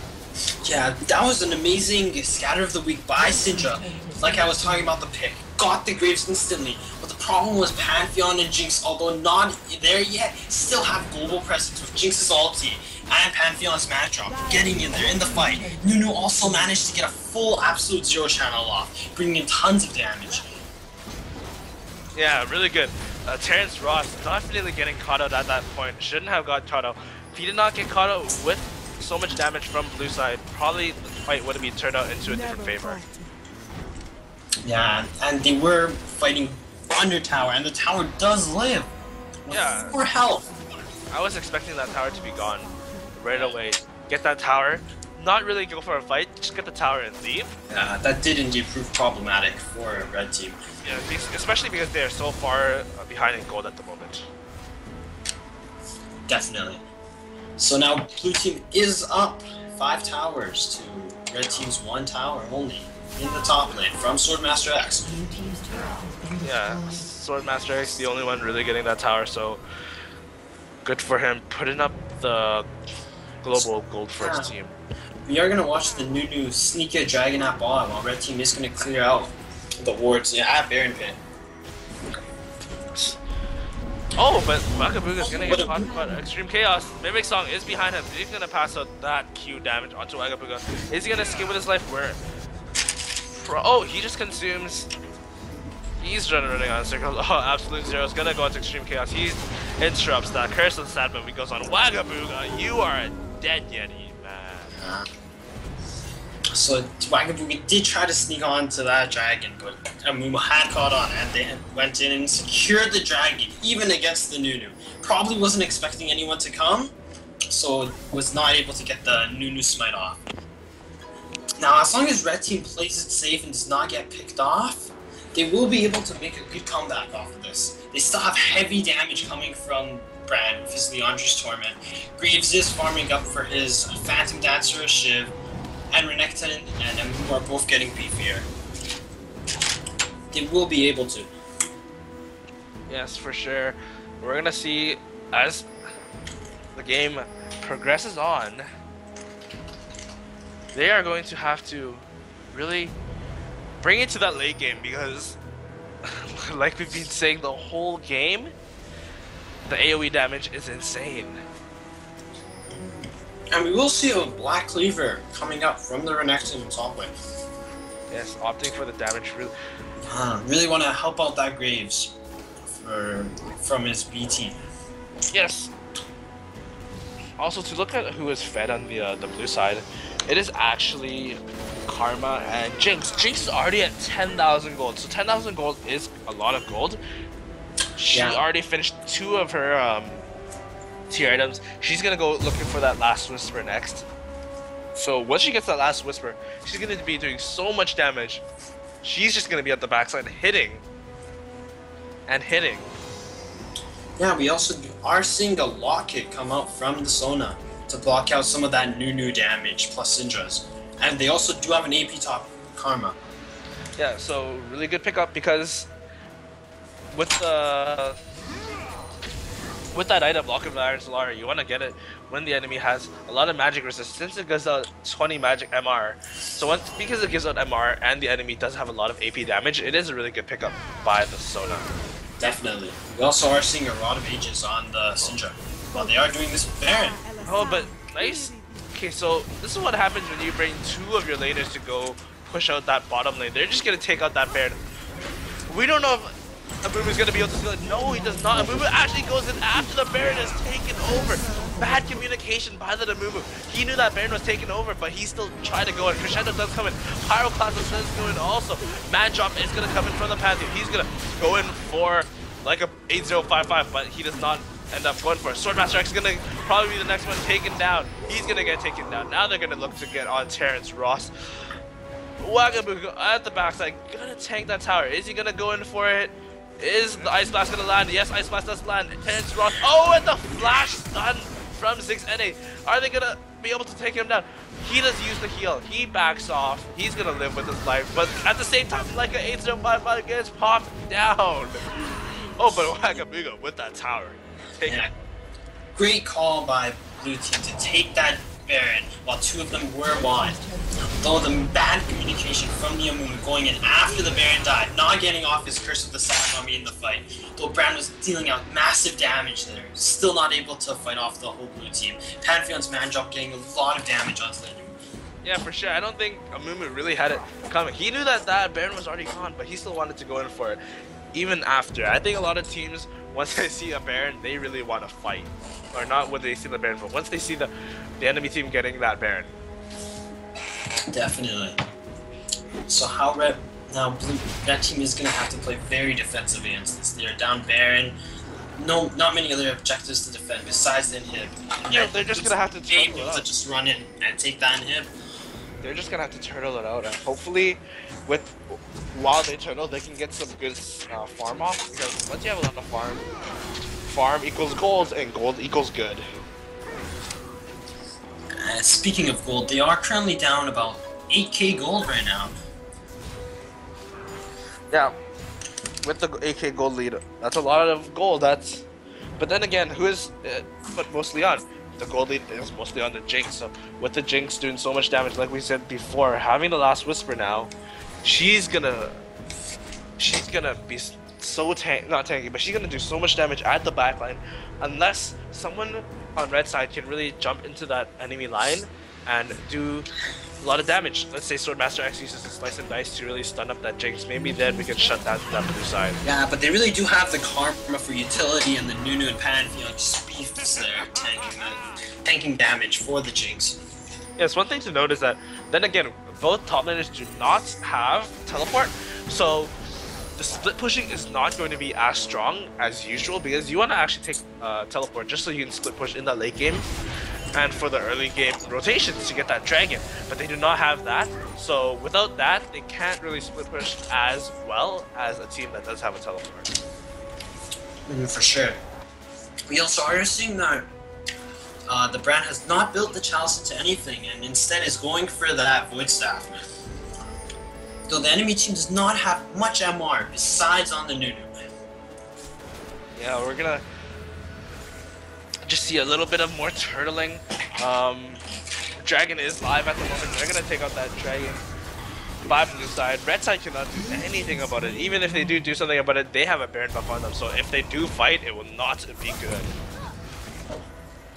Yeah, that was an amazing scatter of the week by Syndra. Like I was talking about the pick. Got the Graves instantly. But the problem was Pantheon and Jinx, although not there yet, still have global presence with Jinx's ulti and Pantheon's mana drop. Getting in there in the fight. Nunu also managed to get a full absolute zero channel off, bringing in tons of damage. Yeah, really good. Terrence Ross definitely getting caught out at that point. Shouldn't have got caught out. If he did not get caught out with so much damage from blue side, probably the fight would have been turned out into a different favor. Yeah, and they were fighting under tower, and the tower does live. Yeah. 4 health. I was expecting that tower to be gone right away. Get that tower, not really go for a fight, just get the tower and leave. Yeah, that did indeed prove problematic for a red team. Yeah, especially because they are so far behind in gold at the moment. Definitely. So now blue team is up 5 towers to red team's 1 tower only in the top lane from Swordmaster X. Yeah, Swordmaster X the only one really getting that tower, so good for him putting up the global gold for his team. We are going to watch the Nunu sneak a dragon at bottom while red team is going to clear out the wards at Baron Pit. Oh, but Wakabuga is gonna get caught by Extreme Chaos. Mimic Song is behind him. He's gonna pass out that Q damage onto Wakabuga. Is he gonna escape with his life? Where? Oh, he just consumes. He's running on circles. Oh, Absolute Zero is gonna go into Extreme Chaos. He interrupts that. Curse of the Sad Movie goes on. Wakabuga, you are a dead Yeti, man. So Wakabuga did try to sneak on to that dragon, but Amumu had caught on and they went in and secured the dragon, even against the Nunu. Probably wasn't expecting anyone to come, so was not able to get the Nunu smite off. Now, as long as red team plays it safe and does not get picked off, they will be able to make a good comeback off of this. They still have heavy damage coming from Brand with his Leandri's Torment. Graves is farming up for his Phantom Dancer Shiv, and Renekton and Amumu are both getting beefier. They will be able to. Yes, for sure. We're gonna see as the game progresses on, they are going to have to really bring it to that late game because, like we've been saying the whole game, the AoE damage is insane. And we will see a Black Cleaver coming up from the Renekton top lane. Yes, opting for the damage really. Really want to help out that Graves from his B team. Yes. Also, to look at who is fed on the blue side, it is actually Karma and Jinx. Jinx is already at 10,000 gold, so 10,000 gold is a lot of gold. She already finished 2 of her tier items. She's gonna go looking for that last whisper next. So once she gets that last whisper, she's gonna be doing so much damage. She's just gonna be at the backside hitting and hitting. Yeah, we also are seeing a locket come out from the Sona to block out some of that Nunu damage plus Syndra's. And they also do have an AP top Karma. Yeah, so really good pickup because with that item, Lock of Iron Solar, you want to get it when the enemy has a lot of magic resistance. It gives out 20 magic MR. So because it gives out MR and the enemy does have a lot of AP damage, it is a really good pickup by the Sona. Definitely. We also are seeing a Rod of Ages on the Syndra. Well, they are doing this with Baron. Oh, but nice. Okay, so this is what happens when you bring 2 of your laners to go push out that bottom lane. They're just going to take out that Baron. We don't know if Amumu's gonna be able to steal it. No, he does not. Amumu actually goes in after the Baron is taken over. Bad communication by the Amumu. He knew that Baron was taken over, but he still tried to go in. Crescendo does come in. Pyroclasm does go in also. Man Drop is gonna come in from the Pantheon. He's gonna go in for like a 8055, but he does not end up going for it. Swordmaster X is gonna probably be the next one taken down. He's gonna get taken down. Now they're gonna look to get on Terrence Ross. Wakabuga at the backside, gonna tank that tower. Is he gonna go in for it? Is the Ice Blast gonna land? Yes, Ice Blast does land. Terrence Ross. Oh, and the flash stun from ZiggsNA. Are they gonna be able to take him down? He does use the heal. He backs off. He's gonna live with his life. But at the same time, like an 8055 gets popped down. Oh, but Wakabuga with that tower. Take Yeah. Great call by blue team to take that Baron while two of them were wide. Though the bad communication from the Amumu going in after the Baron died, not getting off his Curse of the Sad Mummy in the fight, though Brand was dealing out massive damage there, still not able to fight off the whole blue team. Pantheon's man drop getting a lot of damage onto the enemy. Yeah, for sure. I don't think Amumu really had it coming. He knew that that Baron was already gone, but he still wanted to go in for it, even after. I think a lot of teams, once they see a Baron, they really want to fight. Or not when they see the Baron, but once they see the enemy team getting that Baron. Definitely. So how red team is gonna have to play very defensive against this. They're down Baron. No, not many other objectives to defend besides the inhib. Yeah, they're just gonna have to able to just run in and take that inhib. They're just gonna have to turtle it out, and hopefully, while they turtle, they can get some good farm off. Because once you have a lot of farm equals gold, and gold equals good. Speaking of gold, they are currently down about 8k gold right now. Yeah, with the 8k gold lead, that's a lot of gold. But then again, who is but mostly on? The gold lead is mostly on the Jinx. So with the Jinx doing so much damage, like we said before, having the last whisper now, she's gonna be so not tanky, but she's gonna do so much damage at the backline, unless someone on red side can really jump into that enemy line and do a lot of damage. Let's say Swordmaster X uses the Slice and Dice to really stun up that Jinx. Maybe then we can shut down that blue side. Yeah, but they really do have the Karma for utility, and the Nunu and Pantheon just beefs there, tanking damage for the Jinx. Yes, one thing to note is that, then again, both top laners do not have teleport, so the split pushing is not going to be as strong as usual, because you want to actually take teleport just so you can split push in the late game and for the early game rotations to get that dragon, but they do not have that. So without that, they can't really split push as well as a team that does have a teleport. For sure. We also are seeing that the brand has not built the Chalice into anything, and instead is going for that Void Staff. Though the enemy team does not have much MR besides on the Nunu. Yeah, we're gonna just see a little bit of more turtling. Dragon is live at the moment. They're gonna take out that dragon by blue side. Red side cannot do anything about it. Even if they do something about it, they have a Baron buff on them. So if they do fight, it will not be good.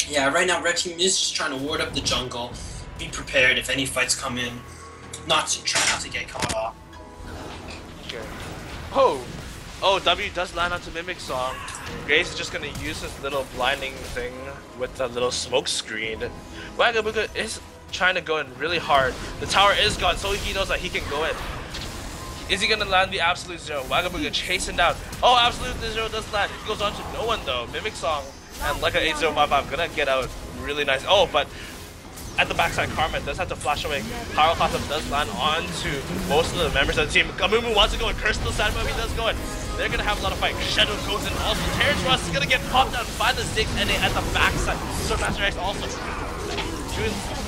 Yeah, right now red team is just trying to ward up the jungle. Be prepared if any fights come in. Try not to get caught off. Okay. Oh, W does land onto Mimic Song. Grace is just gonna use his little blinding thing with the little smoke screen. Wagabuga is trying to go in really hard. The tower is gone, so he knows that he can go in. Is he gonna land the Absolute Zero? Wagabuga chasing down. Oh, Absolute Zero does land. It goes on to no one though. Mimic Song and Leica 8055 gonna get out really nice. Oh, but at the backside, Karma does have to flash away. Pyroclasm does land onto most of the members of the team. Amumu wants to go in. Curse the Sad Mummy does go in. They're gonna have a lot of fight. Shadow goes in also. Terrence Ross is gonna get popped out by the Ziggs, and at the backside, Swordmaster X also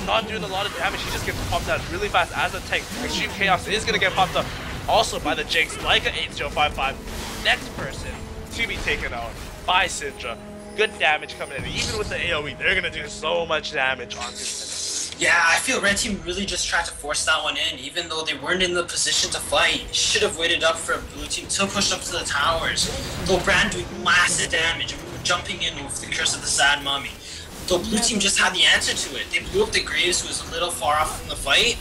not doing a lot of damage. He just gets popped out really fast as a tank. Extreme Chaos is gonna get popped up also by the Jinx. Leica 8055. Next person to be taken out by Syndra. Good damage coming in. Even with the AoE, they're gonna do so much damage on this. Yeah, I feel red team really just tried to force that one in, even though they weren't in the position to fight. Should have waited up for blue team to push up to the towers. Though Brand doing massive damage and jumping in with the Curse of the Sad Mummy. Though blue team just had the answer to it. They blew up the Graves, who was a little far off from the fight,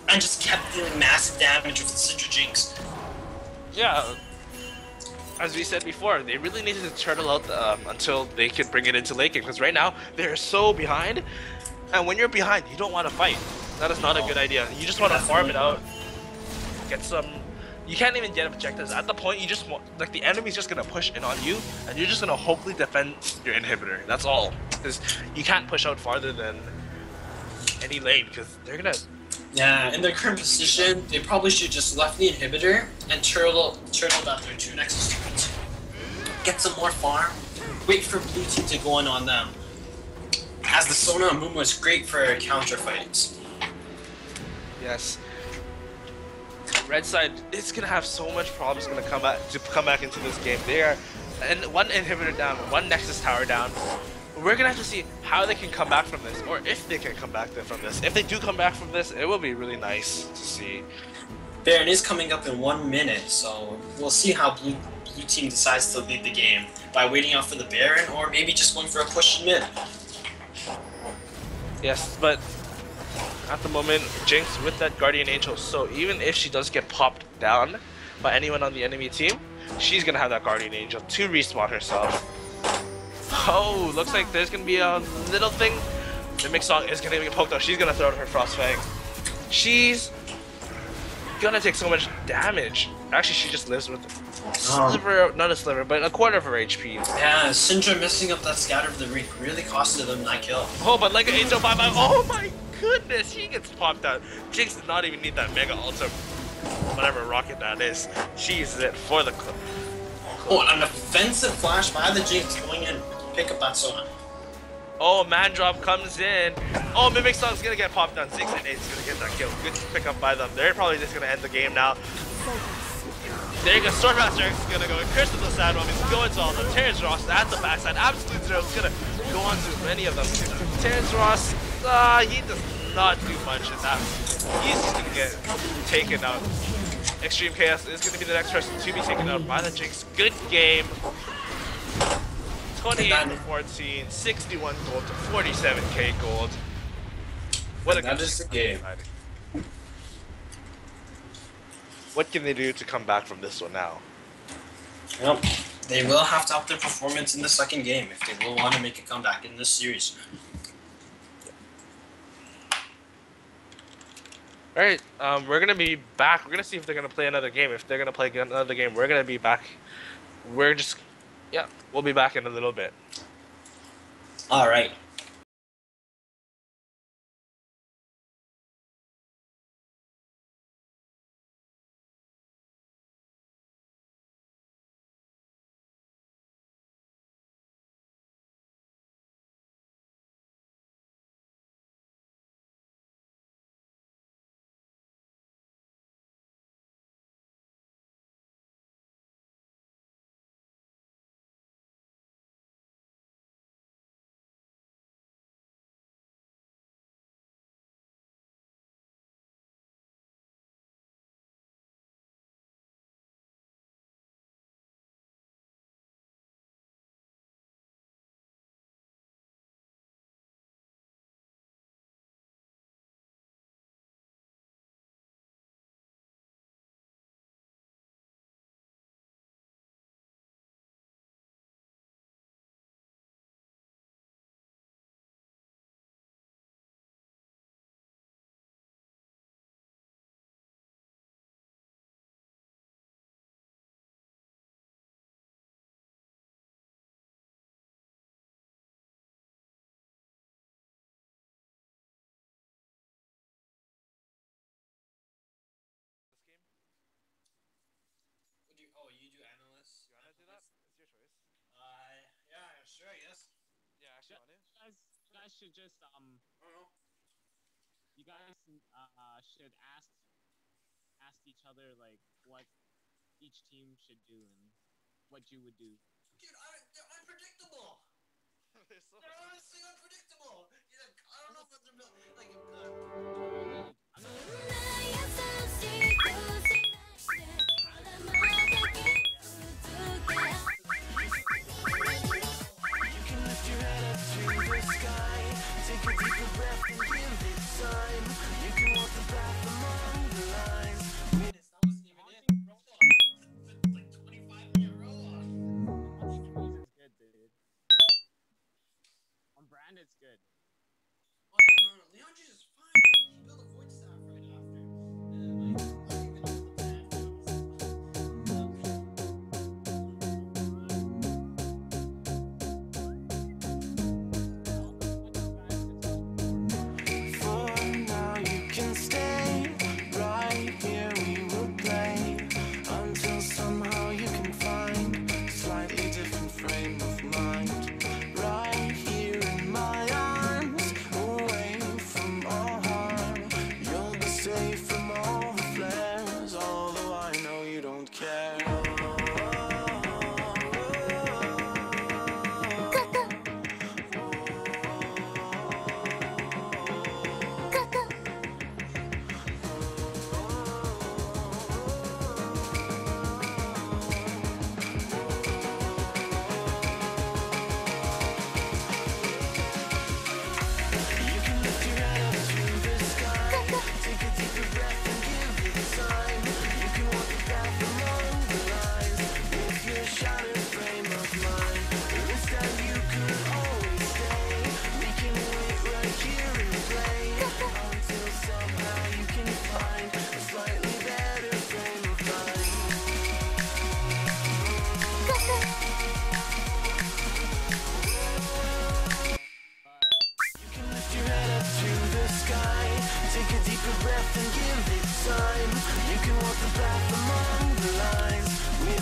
and just kept dealing massive damage with the Syndra Jinx. Yeah, as we said before, they really needed to turtle out until they could bring it into late game, because right now they're so behind. And when you're behind, you don't want to fight. That is not a good idea. You just want to farm it out. Get some... You can't even get objectives. At the point, you just want... Like, the enemy's just going to push in on you, and you're just going to hopefully defend your inhibitor. That's all. Because you can't push out farther than any lane, because they're going to... Yeah, in their current position, they probably should just left the inhibitor and turtle out their 2 Nexus turrets. Get some more farm. Wait for blue team to go in on them. As the Sona Amumu is great for counter fights. Yes. Red side is gonna have so much problems gonna come back into this game. They are and one inhibitor down, one Nexus tower down. We're gonna have to see how they can come back from this, or if they can come back from this. If they do come back from this, it will be really nice to see. Baron is coming up in 1 minute, so we'll see how blue team decides to lead the game by waiting out for the Baron, or maybe just going for a push mid. Yes, but at the moment, Jinx with that Guardian Angel, so even if she does get popped down by anyone on the enemy team, she's gonna have that Guardian Angel to respawn herself. Oh, looks like there's gonna be a little thing. The Mix Song is gonna get poked out. She's gonna throw out her Frostfang. She's gonna take so much damage. Actually, she just lives with a sliver, not a sliver, but a quarter of her HP. Yeah, Syndra messing up that Scatter of the Reek really costed them that kill. Oh, but like an Angel 5-5. Oh my goodness, he gets popped out. Jinx did not even need that Mega Ultra, whatever rocket that is. She uses it for the clip. Oh, an offensive flash by the Jinx going in. Pick up that Sona. Oh, man drop comes in. Oh, Mimic Song's gonna get popped down. 6 and 8 is gonna get that kill. Good pick up by them. They're probably just gonna end the game now. There you go. Stormmaster X is gonna go. Curse of the Sad Moment is going to all of them. Terrence Ross at the backside. Absolute Zero is gonna go on to many of them. Terrence Ross, he does not do much in that. He's just gonna get taken out. Extreme Chaos is gonna be the next person to be taken out by the Jinx. Good game. 28 to 14, 61 gold to 47k gold. What a that is the game. What can they do to come back from this one now? Well, they will have to up their performance in the second game if they will want to make a comeback in this series. Alright, we're gonna be back. We're gonna see if they're gonna play another game. If they're gonna play another game, we're gonna be back. Yeah, we'll be back in a little bit. Alright. Oh, you do analyst? You wanna do that? It's your choice. Yeah, sure, I guess. Yeah, actually, I want to. You guys should just I don't know. you guys should ask each other like what each team should do and what you would do. Dude, they're unpredictable. They're so They're honestly unpredictable. I don't know what they're like. I'm not It's good. Oh yeah, no, Leandri's is fine. He built a void staff right after. And For now you can stay right here, we will play until somehow you can find a slightly different frame of mind. Right here in my arms, away from all harm.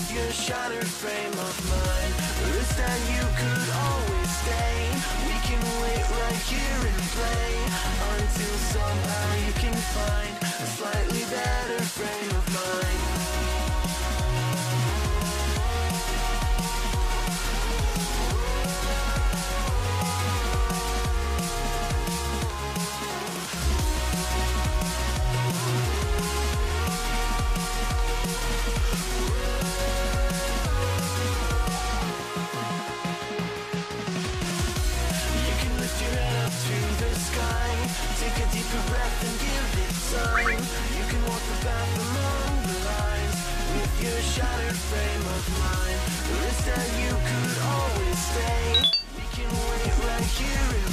with your shattered frame of mind. Wish that you could always stay. We can wait right here and play until somehow you can find a slightly better frame of mind. Take a deeper breath and give it time. You can walk the path among the lines with your shattered frame of mind. Wish that you could always stay. We can wait right here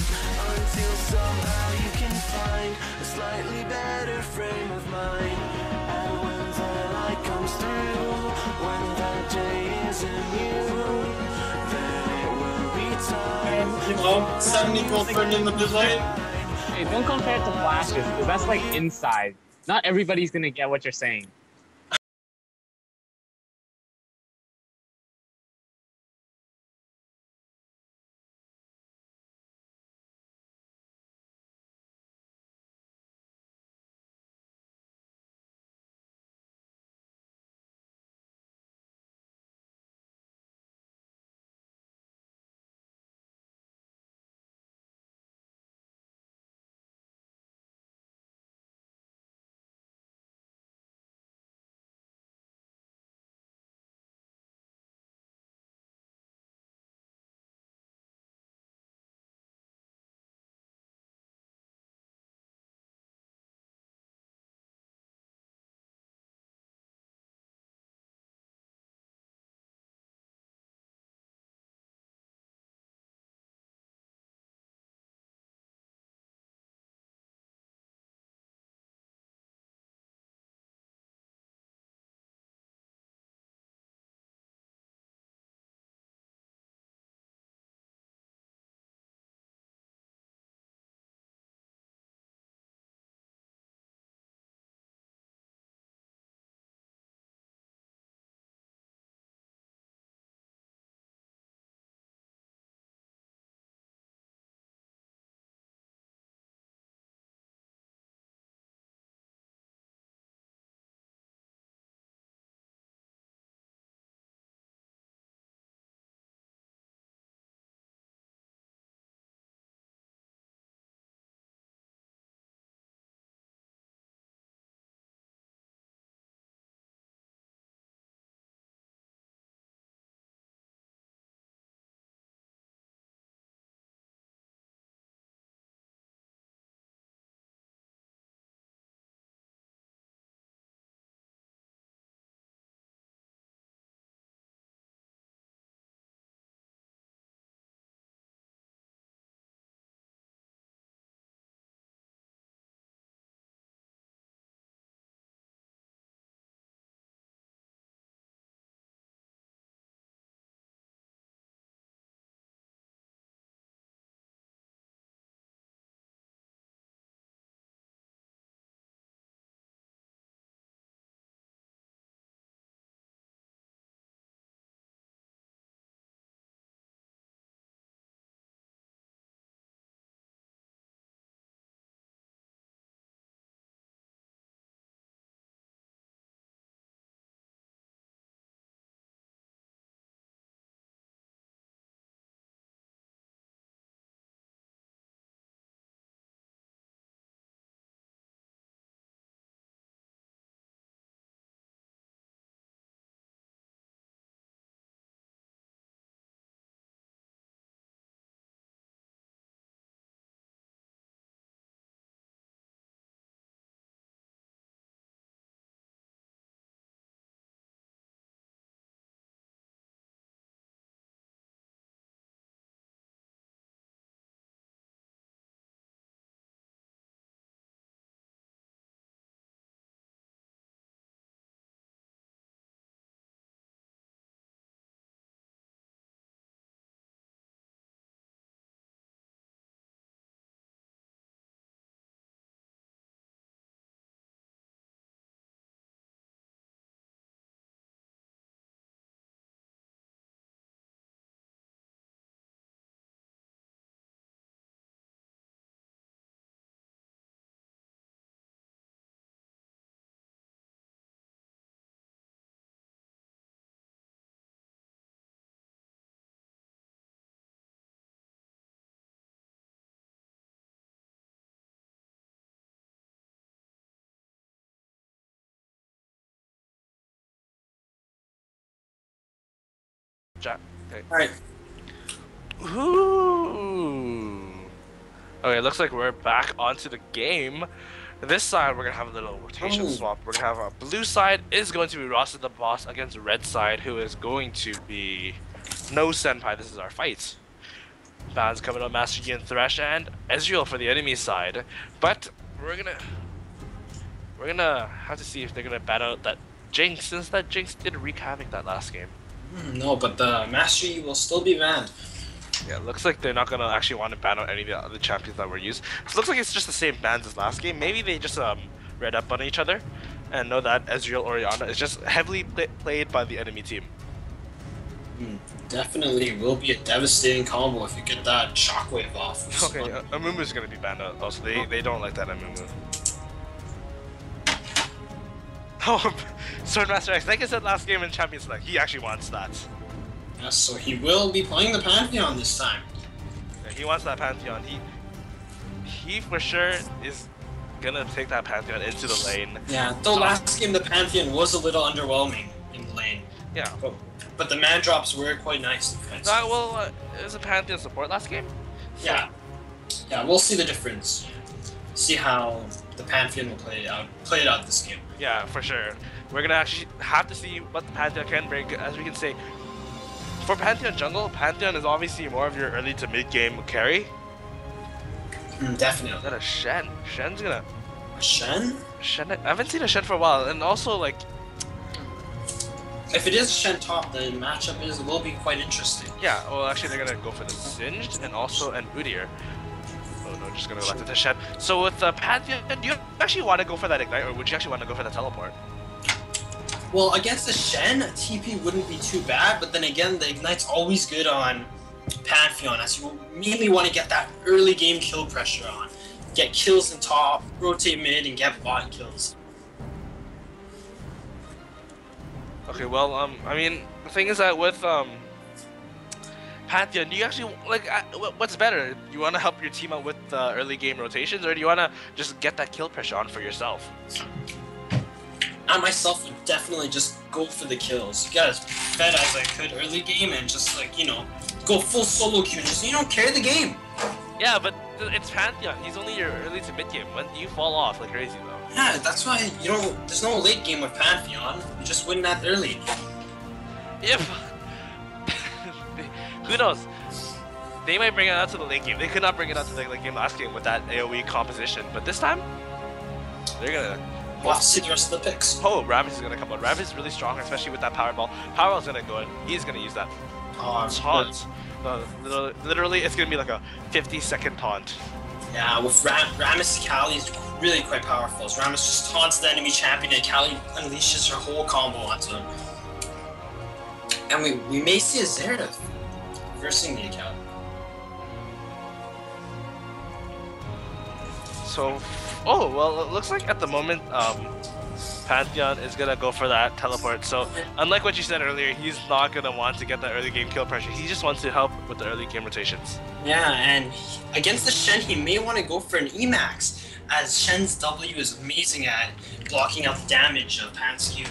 until somehow you can find a slightly better frame of mind. And when the light comes through, when that day isn't you, then it will be time. You know, 70-gold friend in the mid lane. Hey, don't compare it to flashes, because that's like inside. Not everybody's gonna get what you're saying. Jack. Okay. Alright. Ooh. Okay, looks like we're back onto the game. This side, we're gonna have a little rotation swap. We're gonna have our blue side is going to be Ross the Boss against red side, who is going to be No Senpai. This is our fight. Bands coming up, Master Yi and Thresh, and Ezreal for the enemy side. But we're gonna have to see if they're gonna bat out that Jinx, since that Jinx did wreak havoc that last game. No, but the Master Yi will still be banned. Yeah, looks like they're not gonna actually want to ban out any of the other champions that were used. So it looks like it's just the same bans as last game. Maybe they just read up on each other and know that Ezreal Orianna is just heavily played by the enemy team. Definitely will be a devastating combo if you get that shockwave off. Okay, Amumu's gonna be banned out. Also, they don't like that Amumu. Oh, Swordmaster X, like I said last game in Champions Select, he actually wants that. Yes, so he will be playing the Pantheon this time. Yeah, he wants that Pantheon. He for sure is gonna take that Pantheon into the lane. Yeah, though last game the Pantheon was a little underwhelming in the lane. Yeah. But the man drops were quite nice. It was a Pantheon support last game. Yeah. Yeah, we'll see the difference. See how the Pantheon will play it out this game. Yeah, for sure. We're gonna actually have to see what the Pantheon can bring. As we can say, for Pantheon jungle, Pantheon is obviously more of your early to mid game carry. Definitely. Then a Shen. Shen's gonna. A Shen? Shen. I haven't seen a Shen for a while, and also like. If it is Shen top, the matchup will be quite interesting. Yeah. Well, actually, they're gonna go for the Singed and also an Udyr. Oh no, just gonna elect it to Shen. So with the Pantheon, do you actually want to go for that Ignite, or would you actually want to go for the Teleport? Well, against the Shen, TP wouldn't be too bad, but then again, the Ignite's always good on Pantheon, as you immediately want to get that early game kill pressure on. Get kills in top, rotate mid, and get bot kills. Okay, well, I mean, the thing is that with Pantheon, do you actually like what's better? Do you want to help your team out with early game rotations, or do you want to just get that kill pressure on for yourself? I myself would definitely just go for the kills. Get as fed as I could early game and just like, go full solo queue. Just, carry the game. Yeah, but it's Pantheon. He's only your early to mid game. When you fall off like crazy though. Yeah, that's why, there's no late game with Pantheon. You just win that early. If... Who knows? They might bring it out to the late game. They could not bring it out to the late game last game with that AoE composition. But this time, they're gonna... We'll have to see the rest of the picks. Oh, Rammus is gonna come out. Rammus is really strong, especially with that Powerball. Powerball's gonna go in. He's gonna use that. Taunt. Literally, it's gonna be like a 50-second taunt. Yeah, with Rammus, Kali is really quite powerful. So Rammus just taunts the enemy champion and Kali unleashes her whole combo onto him. And we may see a Zerda versing the account. So, oh, well, it looks like at the moment, Pantheon is gonna go for that teleport. So, unlike what you said earlier, he's not gonna want to get that early game kill pressure. He just wants to help with the early game rotations. Yeah, and against the Shen, he may want to go for an Emax, as Shen's W is amazing at blocking out the damage of Pan's Q.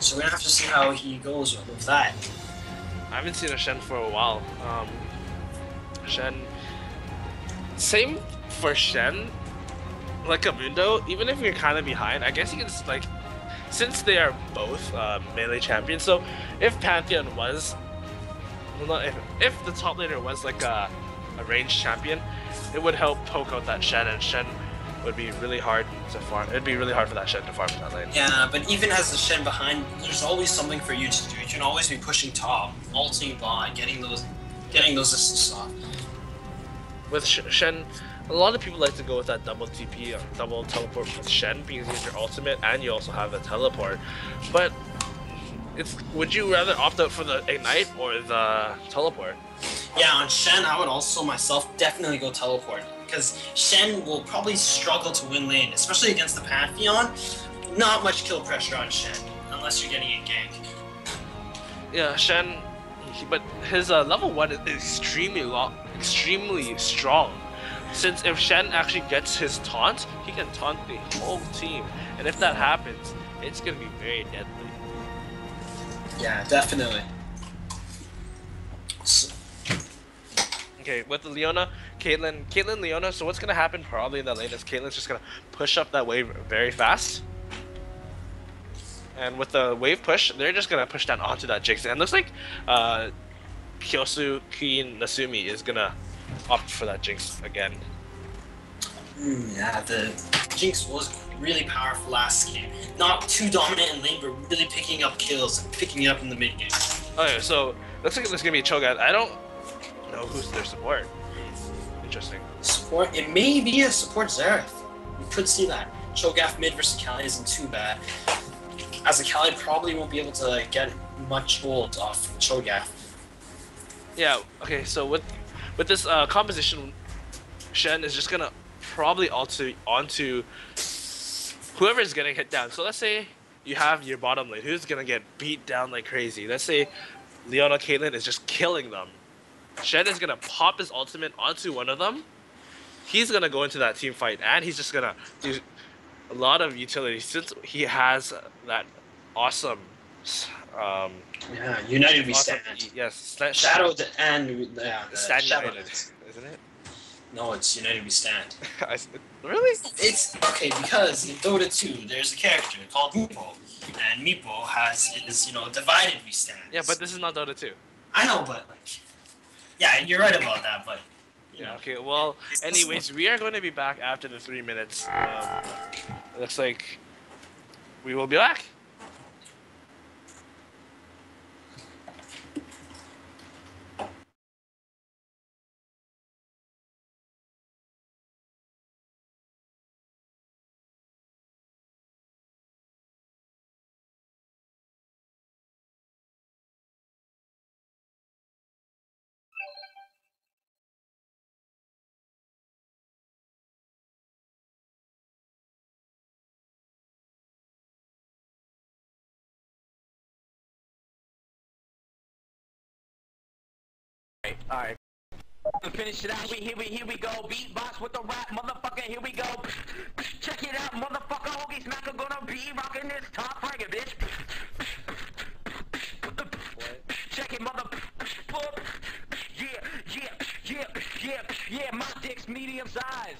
So we're gonna have to see how he goes with that. I haven't seen a Shen for a while. Shen... Same for Shen. Like a Mundo, even if you're kind of behind, I guess you can just like, since they are both melee champions. So if Pantheon was, well, if the top laner was like a ranged champion, it would help poke out that Shen, and Shen would be really hard to farm. It'd be really hard for that Shen to farm in that lane. Yeah, but even as the Shen behind, there's always something for you to do. You can always be pushing top, ulting bot, getting those assists off. With Shen, a lot of people like to go with that double TP, double teleport with Shen, because you have your ultimate and you also have the teleport. But would you rather opt out for the Ignite or the teleport? Yeah, on Shen, I would also myself definitely go teleport, because Shen will probably struggle to win lane, especially against the Pantheon. Not much kill pressure on Shen, unless you're getting a gank. Yeah, Shen, but his level 1 is extremely strong. Since if Shen actually gets his taunt, he can taunt the whole team. And if that happens, it's gonna be very deadly. Yeah, definitely. So, Okay, with the Leona, Caitlyn, Leona. So what's gonna happen probably in the lane is Caitlyn's just gonna push up that wave very fast. And with the wave push, they're just gonna push down onto that Jinx. And it looks like Kyosu Queen Nasumi is gonna opt for that Jinx again. yeah, the Jinx was really powerful last game. Not too dominant in lane, but really picking up kills and picking it up in the mid game. Okay, so looks like there's gonna be a Cho'Gath. I don't know who's their support. Interesting. Support, it may be a support Xerath. You could see that. Cho'Gath mid versus Kali isn't too bad. As a Kali probably won't be able to get much ult off Cho'Gath. Yeah. Okay. So with this composition, Shen is just gonna probably onto whoever is getting hit down. So let's say you have your bottom lane, who's gonna get beat down like crazy. Let's say Leona Caitlyn is just killing them. Shen is gonna pop his ultimate onto one of them. He's gonna go into that team fight, and he's just gonna do a lot of utility since he has that awesome. Yeah, United we awesome, stand. yes, Shadow and the Stand Shadow United, Knights. isn't it? No, it's United we stand. Really? It's okay because in Dota 2 there's a character called Meepo, and Meepo is divided we stand. Yeah, but this is not Dota 2. I know, but yeah, you're right about that. But Yeah. Okay. Well, anyways, we are going to be back after the 3 minutes. Looks like we will be back. Alright. Finish it out. Here we go. Beatbox with the rap, motherfucker. Here we go. Check it out, motherfucker. Hoagie Smacker gonna be rocking this top fragger, bitch. Check it, mother. Yeah. My dick's medium size.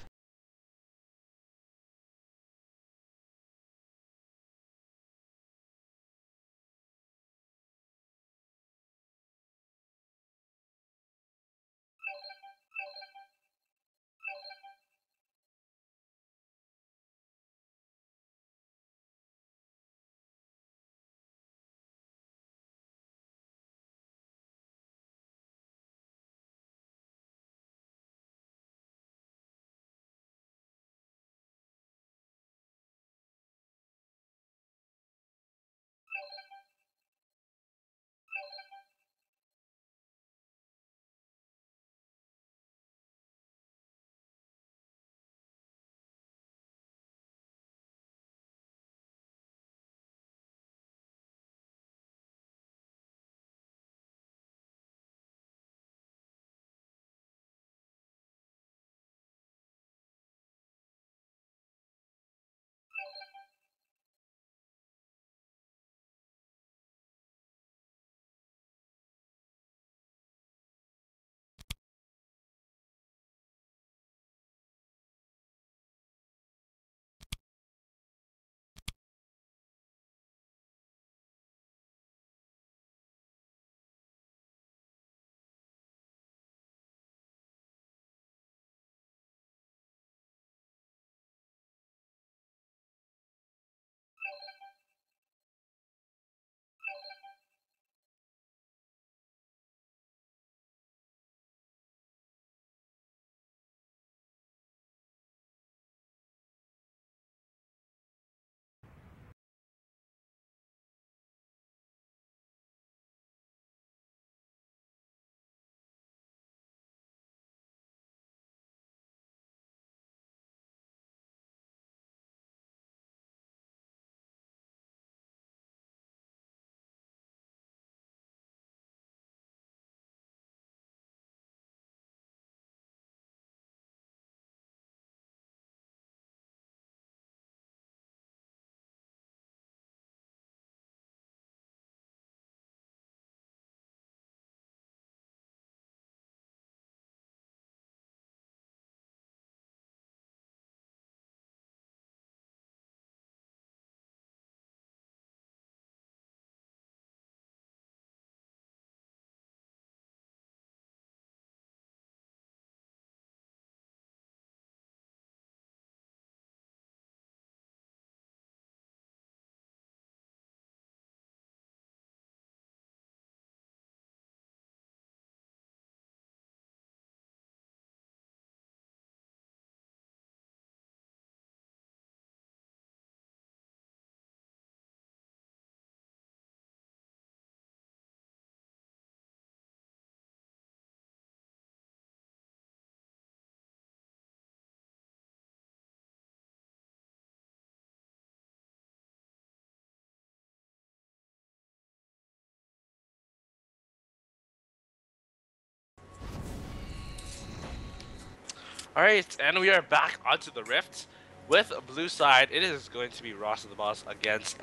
Alright, and we are back onto the Rift. With blue side, it is going to be Ross of the Boss against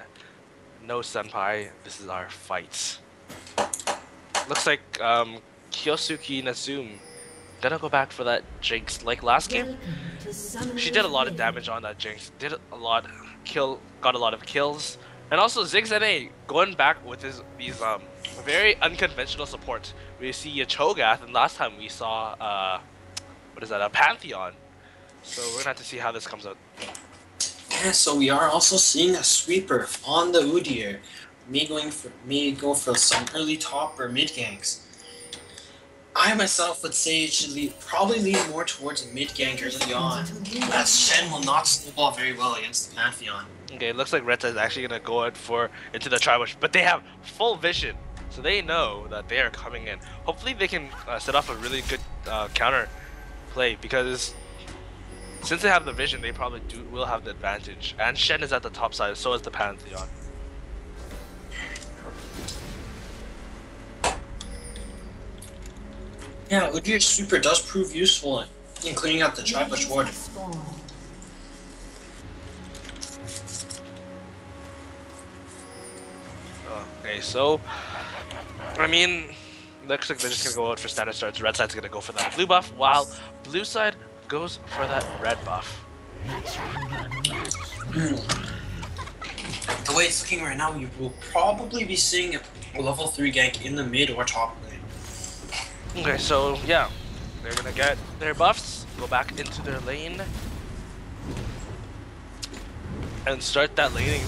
No Senpai. This is our fight. Looks like Kyosuke Nazum gonna go back for that Jinx. Like last game, she did a lot of damage on that Jinx. Did a lot, got a lot of kills. And also Zigzane going back with these very unconventional supports. We see a Cho'Gath, and last time we saw what is that, a Pantheon. So we're gonna have to see how this comes out. Yeah, so we are also seeing a sweeper on the Udyr. Me go for some early top or mid ganks. I myself would say it should probably lean more towards a mid gank early on, as Shen will not snowball very well against the Pantheon. Okay, it looks like Red Side is actually gonna go into the Tribush, but they have full vision, so they know that they are coming in. Hopefully they can set off a really good counter play, because since they have the vision, they probably will have the advantage. And Shen is at the top side, so is the Pantheon. Yeah, Udyr's sweeper does prove useful in cleaning out the Tribush Warden. Okay, so I mean, looks like they're just gonna go out for standard starts. Red side's gonna go for that blue buff, while blue side goes for that red buff. The way it's looking right now, we will probably be seeing a level 3 gank in the mid or top lane. Okay, so yeah, they're gonna get their buffs, go back into their lane, and start that laning,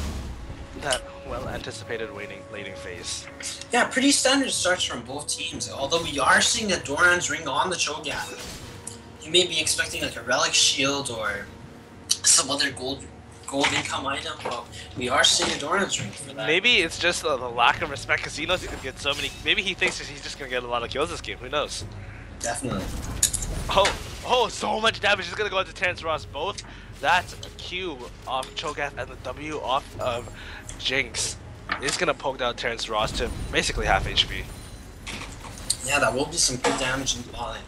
that well-anticipated laning phase. Yeah, pretty standard starts from both teams, although we are seeing a Doran's ring on the Cho'Gath. You may be expecting like a relic shield or some other gold income item, but we are seeing a Doran's ring for that. Maybe it's just the lack of respect, because he knows he could get so many. Maybe he thinks he's just gonna get a lot of kills this game. Who knows? Definitely. Oh, so much damage is gonna go into Terrence Ross. Both that Q off Cho'Gath and the W off of Jinx is gonna poke down Terrence Ross to basically half HP. Yeah, that will be some good damage in the bot lane.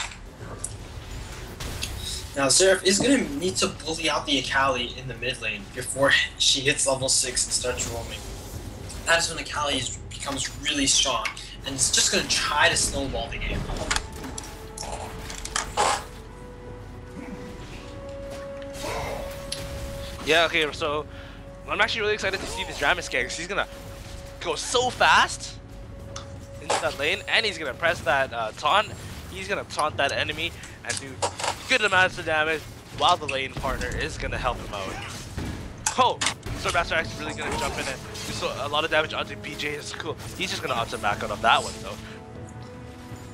Now Xerath is going to need to bully out the Akali in the mid lane before she hits level 6 and starts roaming. That is when Akali becomes really strong, and it's just going to try to snowball the game. Yeah, okay, so I'm actually really excited to see this Rammus gank. He's gonna go so fast into that lane, and he's gonna press that taunt. He's gonna taunt that enemy and do good amounts of damage, while the lane partner is gonna help him out. Oh, Swordmaster X is really gonna jump in and do a lot of damage onto BJ. It's cool. He's just gonna opt to back out of that one though.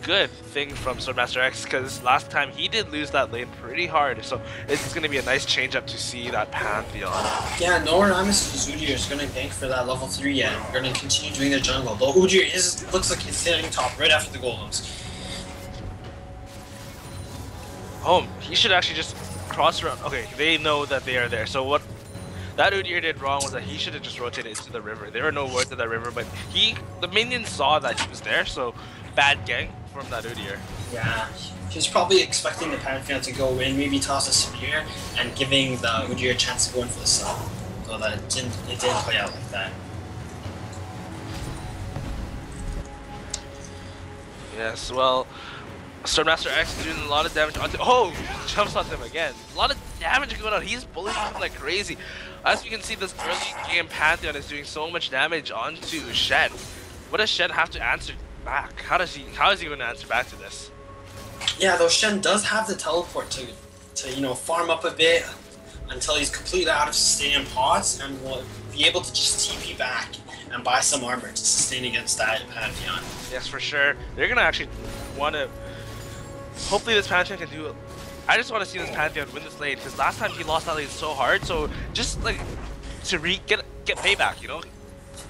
Good thing from Swordmaster X, because last time he did lose that lane pretty hard, so it's going to be a nice change up to see that Pantheon. Yeah, no Ramus' Udyr is going to gank for that level 3 yet. We're going to continue doing the jungle, though Udyr looks like he's hitting top right after the golems. Oh, he should actually just cross around. Okay, they know that they are there, so what that Udyr did wrong was that he should have just rotated into the river. There were no words to that river, but the minions saw that he was there, so bad gank from that Udyr. Yeah, he was probably expecting the Pantheon to go in, maybe toss a spear, and giving the Udyr a chance to go in for the sub. So that it didn't play out like that. Yes, well, Swordmaster X is doing a lot of damage onto. Oh, jumps on him again. A lot of damage going on. He's bullying him like crazy. As you can see, this early game Pantheon is doing so much damage onto Shen. What does Shen have to answer back? How is he going to answer back to this? Yeah, though Shen does have the teleport to farm up a bit until he's completely out of sustaining pots, and will be able to just TP back and buy some armor to sustain against that Pantheon. Yes, for sure. They're gonna actually want to. Hopefully, this Pantheon can do it. I just want to see this Pantheon win this lane, because last time he lost that lane so hard. So just like to get payback,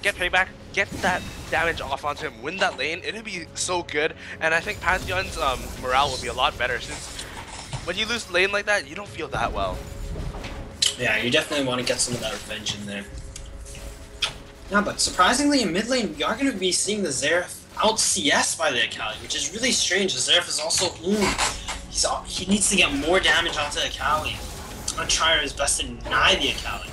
get payback, get that damage off onto him, win that lane. It'll be so good, and I think Pantheon's morale will be a lot better, since when you lose lane like that, you don't feel that well. Yeah, you definitely want to get some of that revenge in there. Yeah, but surprisingly in mid lane, we are going to be seeing the Xerath out CS by the Akali, which is really strange. The Xerath is also he needs to get more damage onto Akali. I'm trying his best to deny the Akali.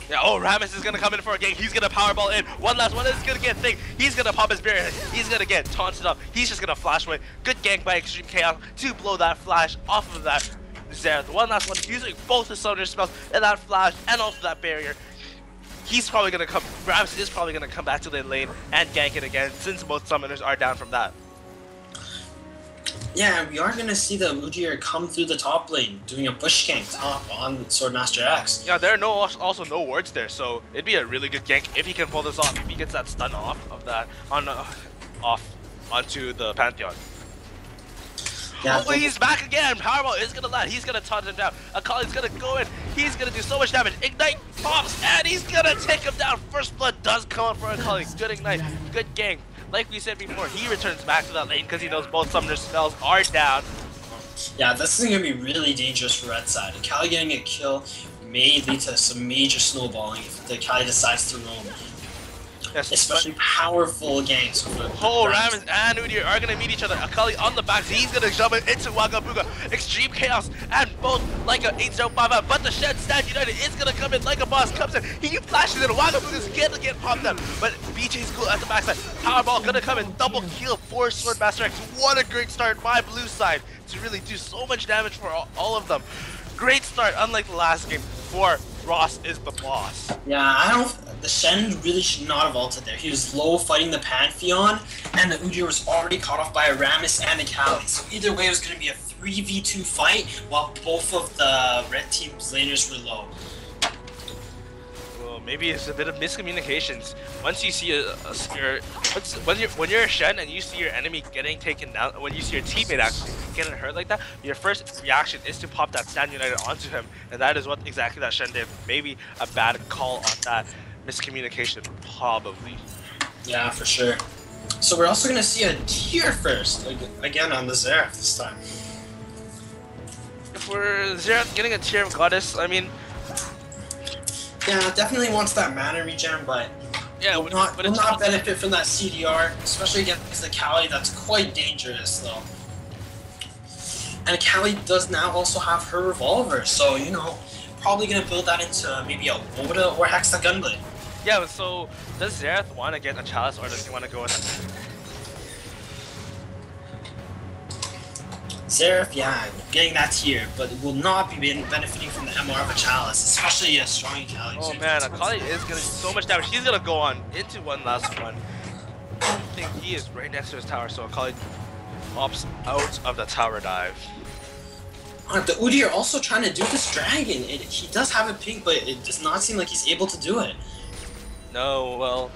Yeah, oh, Rammus is gonna come in for a gank. He's gonna powerball in. One last one is gonna get thing. He's gonna pop his barrier. He's gonna get taunted up. He's just gonna flash away. Good gank by Extreme Chaos to blow that flash off of that Xerath. One last one, using both his summoner spells and that flash and also that barrier. He's probably gonna come. Rammus is probably gonna come back to the lane and gank it again since both summoners are down from that. Yeah, we are gonna see the Udyr come through the top lane, doing a bush gank top on Swordmaster X. Yeah, there are also no wards there, so it'd be a really good gank if he can pull this off. If he gets that stun off of that off onto the Pantheon. Yeah, oh, he's back again. Powerball is gonna land. He's gonna taunt him down. Akali's gonna go in. He's gonna do so much damage. Ignite pops, and he's gonna take him down. First blood does come out for Akali. Good ignite. Good gank. Like we said before, he returns back to that lane because he knows both summoner spells are down. Yeah, this is gonna be really dangerous for red side. Akali getting a kill may lead to some major snowballing if the Akali decides to roam. Yes, especially powerful ganks. Oh, Rammus and Udyr are gonna meet each other. Akali on the back, so he's gonna jump it into Wagabuga. Extreme Chaos and both like a 8-0-5 but the Shed Stand United is gonna come in like a boss. Comes in, he flashes in. Wagabuga's gonna get popped up, but BJ's cool at the backside. Powerball gonna come in, double kill for Swordmaster X. What a great start by blue side to really do so much damage for all of them. Great start, unlike the last game, for Ross is the boss. Yeah, the Shen really should not have ulted there. He was low fighting the Pantheon, and the Udyr was already caught off by a Rammus and Akali. So either way, it was going to be a 3v2 fight, while both of the red team's laners were low. Well, maybe it's a bit of miscommunications. Once you see when you're a Shen and you see your enemy getting taken down, when you see your teammate actually getting hurt like that, your first reaction is to pop that Stand United onto him, and that is what exactly that Shen did. Maybe a bad call on that. Miscommunication, probably. Yeah, for sure. So we're also going to see a tier first, again on the Xerath this time. If we're Xerath getting a tier of Goddess, I mean... Yeah, definitely wants that mana regen, but yeah, will not benefit from that CDR, especially against the Akali. That's quite dangerous, though. And Akali does now also have her revolver, so, you know, probably going to build that into maybe a Woda or Hexa Gunblade. Yeah, so does Xerath want to get a Chalice or does he want to go with Xerath, yeah, getting that tier, but will not be benefiting from the MR of a Chalice, especially a strong Akali. Oh man, Akali is going to do so much damage. He's going to go on into one last one. I think he is right next to his tower, so Akali opts out of the tower dive. The Udyr also trying to do this dragon. He does have a ping, but it does not seem like he's able to do it. No, well,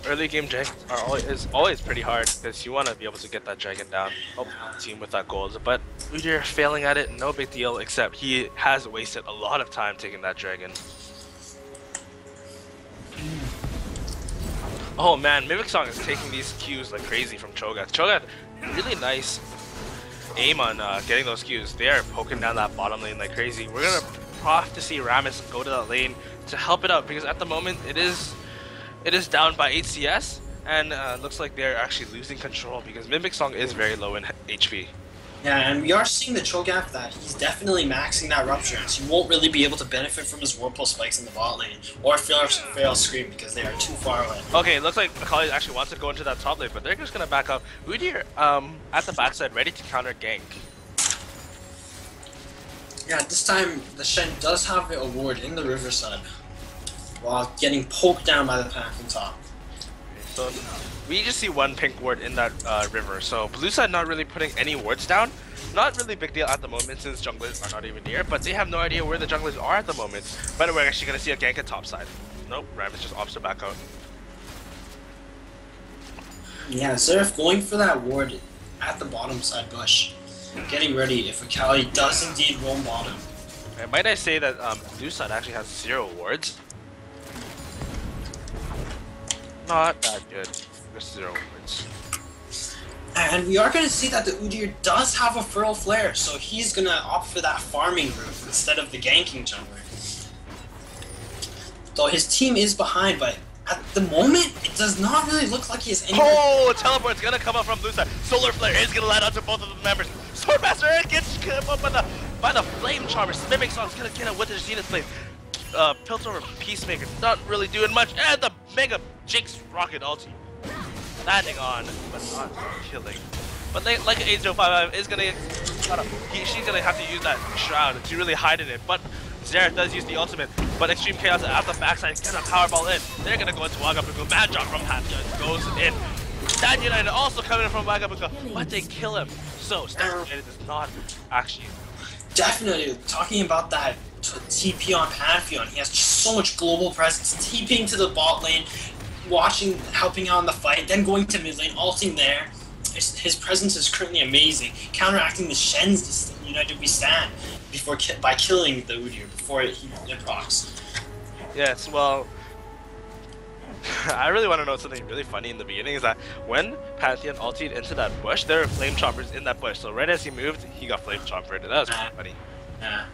early game dragons is always pretty hard because you want to be able to get that dragon down, help the team with that gold. But Udyr failing at it, no big deal, except he has wasted a lot of time taking that dragon. Oh man, Mimic Song is taking these Qs like crazy from Cho'Gath. Cho'Gath, really nice aim on getting those Qs. They are poking down that bottom lane like crazy. We're gonna have to see Rammus go to that lane to help it out because at the moment it is down by 8 CS and looks like they're actually losing control because Mimic Song is very low in HP. Yeah, and we are seeing the Cho'Gath that he's definitely maxing that Rupture, so he won't really be able to benefit from his Whirlpool spikes in the bot lane or Fail Scream because they are too far away. Okay, it looks like Akali actually wants to go into that top lane, but they're just gonna back up. Udyr at the backside, ready to counter gank. Yeah, this time the Shen does have a ward in the riverside while getting poked down by the path on top. So we just see one pink ward in that river, so blue side not really putting any wards down. Not really big deal at the moment since junglers are not even near, but they have no idea where the junglers are at the moment. But we're actually going to see a gank at top side. Nope, Rammus just opts to back out. Yeah, Xerath going for that ward at the bottom side bush. Getting ready if Akali does indeed roam bottom. And might I say that blue side actually has 0 wards? Not that good. Just 0 wards. And we are going to see that the Udyr does have a Feral Flare, so he's going to opt for that farming route instead of the ganking jungler. Though his team is behind, but at the moment, it does not really look like he has any... Oh, teleport's gonna come up from blue side. Solar Flare is gonna land onto both of the members. Swordmaster Eric gets hit up by the Flame Charmer. Mimic Song's gonna get him with his Zenith Blade. Piltover Peacemaker not really doing much, and the Mega Jinx Rocket ulti landing on, but not killing. But like H055 is gonna, she's gonna have to use that Shroud to really hide in it. But Xerath does use the ultimate, but Extreme Chaos at the backside gonna powerball in. They're gonna go into Wagabuku. Bad drop from Pantheon goes in. Stand United also coming in from Wagabuku, but they kill him. So Stand United is not actually. Definitely talking about that TP on Pantheon. He has just so much global presence. TPing to the bot lane, helping out in the fight, then going to mid lane, ulting there. His presence is currently amazing, counteracting the Shen's United we stand by killing the Udyr before it procs. Yes, well, I really want to know something really funny in the beginning is that when Pantheon ultied into that bush, there were flame choppers in that bush. So right as he moved, he got flame choppered, and that was pretty funny. Yeah,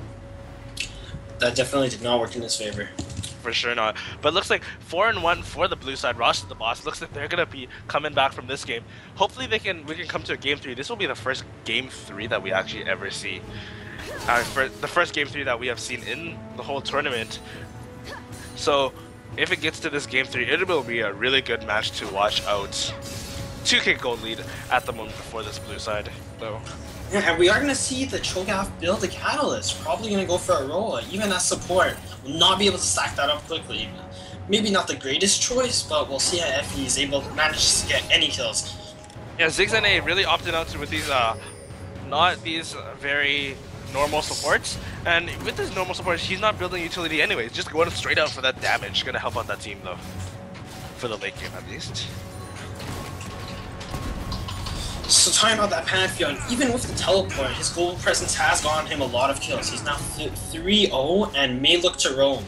that definitely did not work in his favor. For sure not. But looks like 4-1 for the blue side. Ross is the boss. Looks like they're gonna be coming back from this game. Hopefully we can come to a game 3. This will be the first game 3 that we actually ever see. For the first game 3 that we have seen in the whole tournament. So if it gets to this game 3, it will be a really good match to watch out. 2k gold lead at the moment for this blue side, though. Yeah, and we are going to see the Cho'Gath build a Catalyst. Probably going to go for Aurora, even as support. Will not be able to stack that up quickly. Maybe not the greatest choice, but we'll see if he's able to manage to get any kills. Yeah, Ziggs really opted out with these, not these very normal supports. And with his normal supports, he's not building utility anyways. Just going straight out for that damage. Gonna help out that team though. For the late game at least. So talking about that Pantheon, even with the teleport, his global presence has gotten him a lot of kills. He's now 3-0 and may look to roam.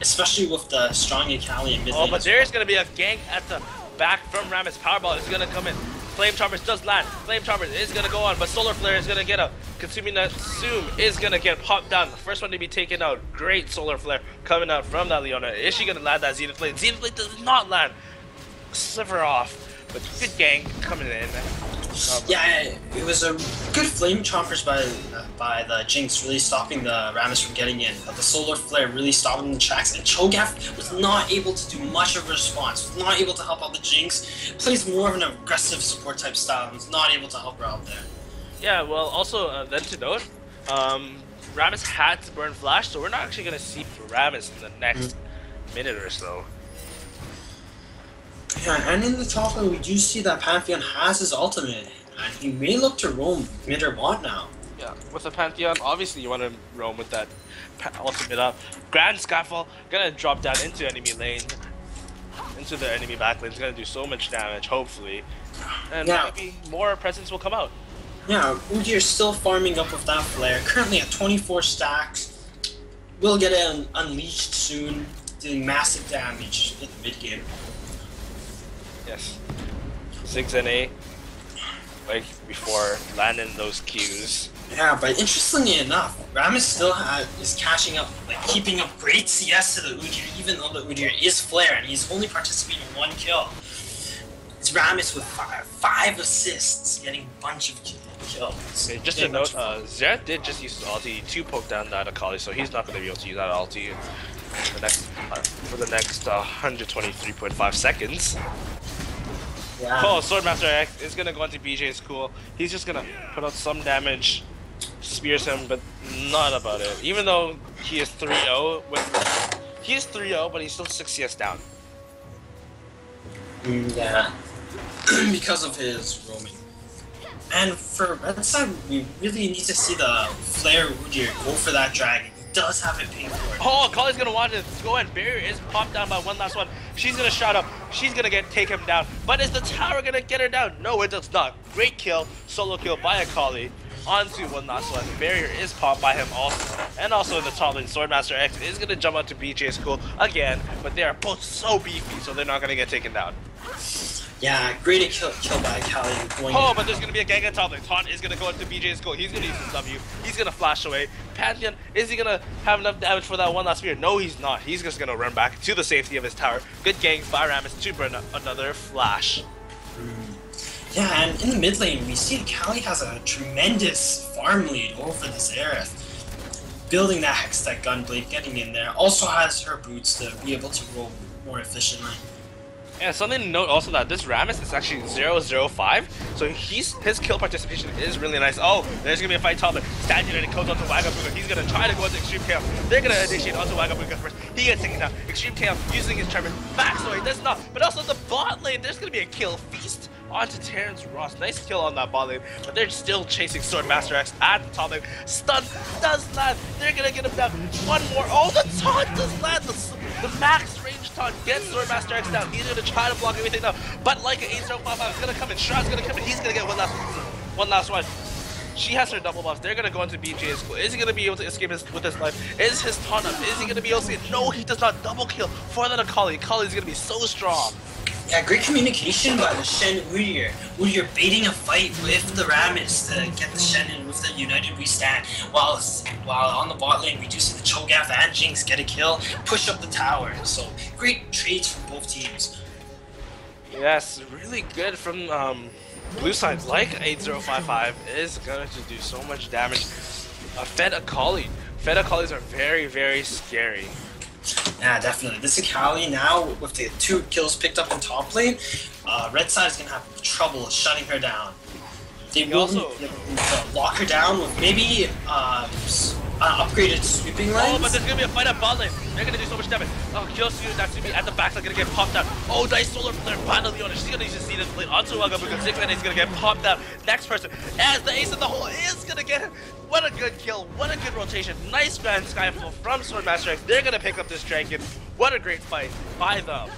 Especially with the strong Akali in mid lane. Oh, but there's gonna be a gank at the back from Rammus. Powerball is gonna come in. Flame Choppers does land. Flame Choppers is gonna go on, but Solar Flare is gonna get a Consuming that Zoom is gonna get popped down. The first one to be taken out. Great Solar Flare coming out from that Leona. Is she gonna land that Zenith Blade? Zenith Blade does not land. Sliver off. But good gank coming in. Yeah, it was a good flame chompers by the Jinx, really stopping the Rammus from getting in. But the Solar Flare really stopped him in the tracks, and Cho'Gath was not able to do much of a response. Was not able to help out the Jinx. Plays more of an aggressive support type style, and was not able to help her out there. Yeah, well, also then to note, Rammus had to burn Flash, so we're not actually gonna see Rammus in the next minute or so. Yeah, and in the top lane, we do see that Pantheon has his ultimate, and he may look to roam mid or bot now. Yeah, with the Pantheon, obviously you want to roam with that ultimate up. Grand Skyfall gonna drop down into enemy lane, into the enemy back lane. It's gonna do so much damage, hopefully, and maybe more presence will come out. Yeah, Udyr still farming up with that flare. Currently at 24 stacks. Will get it unleashed soon, doing massive damage in the mid game. Yes. 6NA, like before, landing those Qs. Yeah, but interestingly enough, Rammus still is catching up, like keeping up great CS to the Udyr, even though the Udyr is flare and he's only participating in 1 kill. It's Rammus with 5 assists, getting a bunch of kills. Okay, just a note, Xerath did just use his ulti to poke down that Akali, so he's not going to be able to use that ulti for the next 123.5 seconds. Yeah. Oh, Swordmaster X is gonna go into BJ's cool. He's just gonna put out some damage, spears him, but not about it. Even though he is 3-0 he is 3-0, but he's still 6 CS down. Yeah, because of his roaming. And for red side, we really need to see the flare Udyr go for that dragon. Does have it paid for it. Oh, Kali's gonna want to go in. Barrier is popped down by one last one. She's gonna shot up. She's gonna take him down. But is the tower gonna get her down? No, it does not. Great kill, solo kill by Akali. Onto one last one. Barrier is popped by him also. And also in the top lane, Swordmaster X is gonna jump out to BJ's cool again. But they are both so beefy, so they're not gonna get taken down. Yeah, great kill by Kali. Oh, but there's gonna be a gang on top lane. Taunt is gonna go into BJ's goal. He's gonna use his W. He's gonna flash away. Pantheon, is he gonna have enough damage for that one last spear? No, he's not. He's just gonna run back to the safety of his tower. Good gang by Rammus to burn another flash. Yeah, and in the mid lane, we see Kali has a tremendous farm lead over the Xerath. Building that Hextech Gunblade, getting in there, also has her boots to be able to roll more efficiently. And something to note also that this Rammus is actually 0-0-5, so his kill participation is really nice. Oh, there's gonna be a fight top. Stand United goes onto Wagabuga. He's gonna try to go into Extreme Chaos. They're gonna initiate onto Wagabuga first. He gets taken down. Extreme Chaos using his Tremor. Backstory, that's not. But also the bot lane, there's gonna be a kill feast onto Terrence Ross. Nice kill on that bot lane, but they're still chasing Swordmaster X at the top lane. Stun does land. They're gonna get him down. One more. Oh, the taunt does land. The max range taunt gets Swordmaster X down. He's gonna try to block everything now, but like an 8-0-5 is gonna come in. Shroud's gonna come in. He's gonna get one last one. She has her double buff. They're gonna go into BJ's school. Is he gonna be able to escape with his life? Is his taunt up? Is he gonna be able to? No, he does not. Double kill for that Akali. Akali's gonna be so strong. Yeah, great communication by the Shen Udyr. Udyr baiting a fight with the Rammus to get the Shen in with the United We Stand. While on the bot lane, we do see the Cho'Gath and Jinx get a kill, push up the tower. So great trades from both teams. Yes, really good from blue side. Like 8055 is going to do so much damage. Fed Akali. Fed Akalis are very, very scary. Yeah, definitely. This Akali now, with the 2 kills picked up in top lane, red side is going to have trouble shutting her down. They will also lock her down with maybe upgraded sweeping lines. Oh, but there's gonna be a fight at bot lane. They're gonna do so much damage. Oh, Kyosu, Natsumi at the back, they're gonna get popped out. Oh, nice solar flare by the Leona. She's gonna use the Zenith Blade onto Wagabuga. Zigman is gonna get popped out. Next person, as the ace in the hole is gonna get him. What a good kill. What a good rotation. Nice Grand Skyfall from Swordmaster X. They're gonna pick up this dragon. What a great fight by them.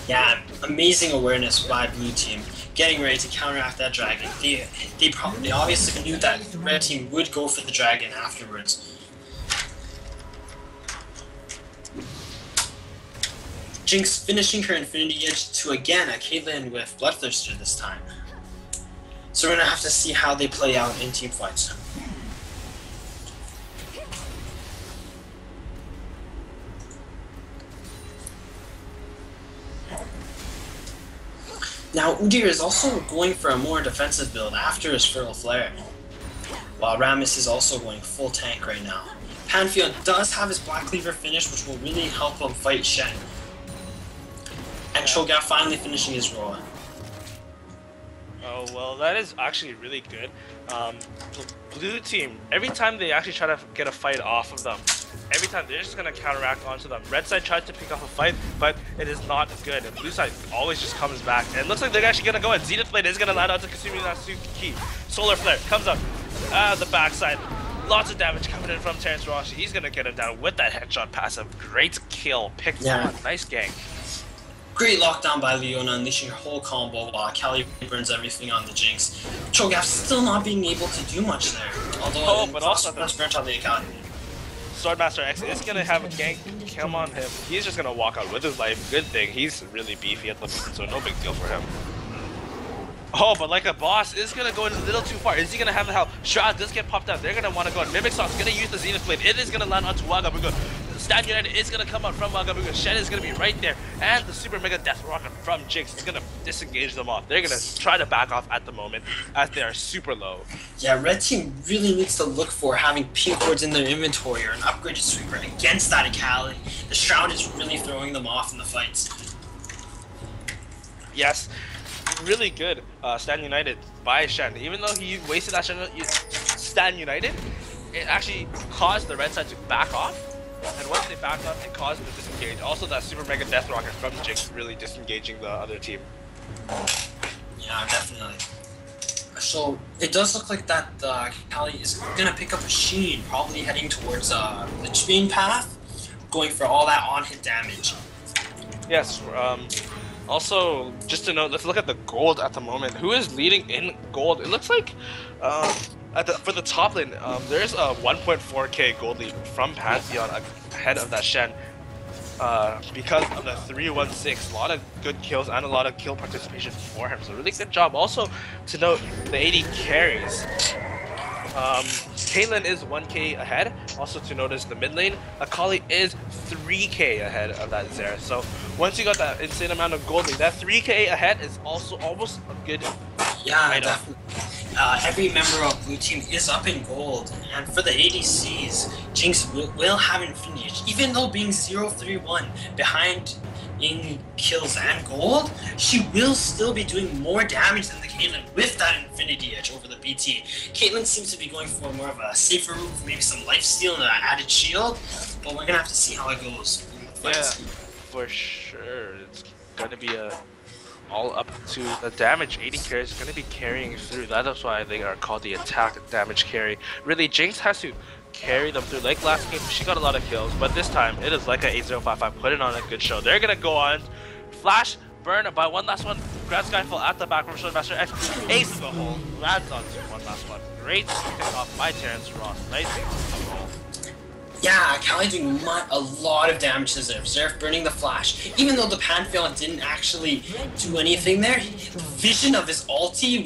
Yeah, amazing awareness by blue team. Getting ready to counteract that dragon. They obviously knew that the red team would go for the dragon afterwards. Jinx finishing her Infinity Edge to again a Caitlyn with Bloodthirster this time. So we're gonna have to see how they play out in team fights. Now, Udyr is also going for a more defensive build after his Feral Flare, while Rammus is also going full tank right now. Pantheon does have his Black Cleaver finish, which will really help him fight Shen. And Cho'Gath finally finishing his role. Oh, well, that is actually really good. Blue team, every time they actually try to get a fight off of them, every time they're just going to counteract onto them. Red side tried to pick up a fight, but it is not good. And blue side always just comes back. And it looks like they're actually going to go in. Zenith Blade is going to land onto Kasumi Natsuki. Solar Flare comes up the backside. Lots of damage coming in from Terrence Ross. He's going to get him down with that headshot passive. Great kill. Picked on. Nice gank. Great lockdown by Leona, unleashing her whole combo while Kali burns everything on the Jinx. Cho'Gath still not being able to do much there. Although, but also that's burnt on the Akali. Swordmaster X is gonna have a gank come on him. He's just gonna walk out with his life. Good thing he's really beefy at the moment, so no big deal for him. Oh, but like a boss is gonna go in a little too far. Is he gonna have the help? Shroud does get popped out. They're gonna want to go in. Mimic Sauce gonna use the Zenith Blade. It is gonna land onto Wagabuga. Stand United is gonna come out from Wagabuga. Shen is gonna be right there, and the Super Mega Death Rocket from Jinx is gonna disengage them off. They're gonna try to back off at the moment as they are super low. Yeah, red team really needs to look for having pink wards in their inventory or an upgraded sweeper against that Akali. The Shroud is really throwing them off in the fights. Yes, really good Stand United by Shen. Even though he wasted that Stand United, it actually caused the red side to back off. And once they backed up, it caused them to disengage. Also, that Super Mega Death Rocket from Jinx really disengaging the other team. Yeah, definitely. So, it does look like that Kali is gonna pick up a Sheen, probably heading towards the Chain path, going for all that on-hit damage. Yes, also, just to note, let's look at the gold at the moment. Who is leading in gold? It looks like, for the top lane, there's a 1.4k gold lead from Pantheon ahead of that Shen. Because of the 316, a lot of good kills and a lot of kill participation for him. So really good job. Also, to note, the 80 carries. Caitlyn is 1k ahead. Also to notice the mid lane, Akali is 3k ahead of that Xerath. So once you got that insane amount of gold lead, that 3k ahead is also almost a good Yeah, Right on. definitely. Every member of Blue Team is up in gold, and for the ADCs, Jinx will have Infinity Edge. Even though being 0-3-1 behind in kills and gold, she will still be doing more damage than the Caitlyn with that Infinity Edge over the BT. Caitlyn seems to be going for more of a safer route, maybe some lifesteal and an added shield, but we're gonna have to see how it goes. Yeah, for sure. It's gonna be all up to the damage. 80 carries is gonna be carrying through. That is why they are called the attack damage carry. Really, Jinx has to carry them through. Like last game, she got a lot of kills, but this time it is like a 8055 putting on a good show. They're gonna go on, flash, burn by one last one. Grand Skyfall at the back from Showmaster X, ace of the hole, lands onto one last one. Great pick off by Terrence Ross. Nice pick off. Yeah, Kali doing a lot of damage to Zerf. Zerf burning the flash. Even though the Pantheon didn't actually do anything there, the vision of his ulti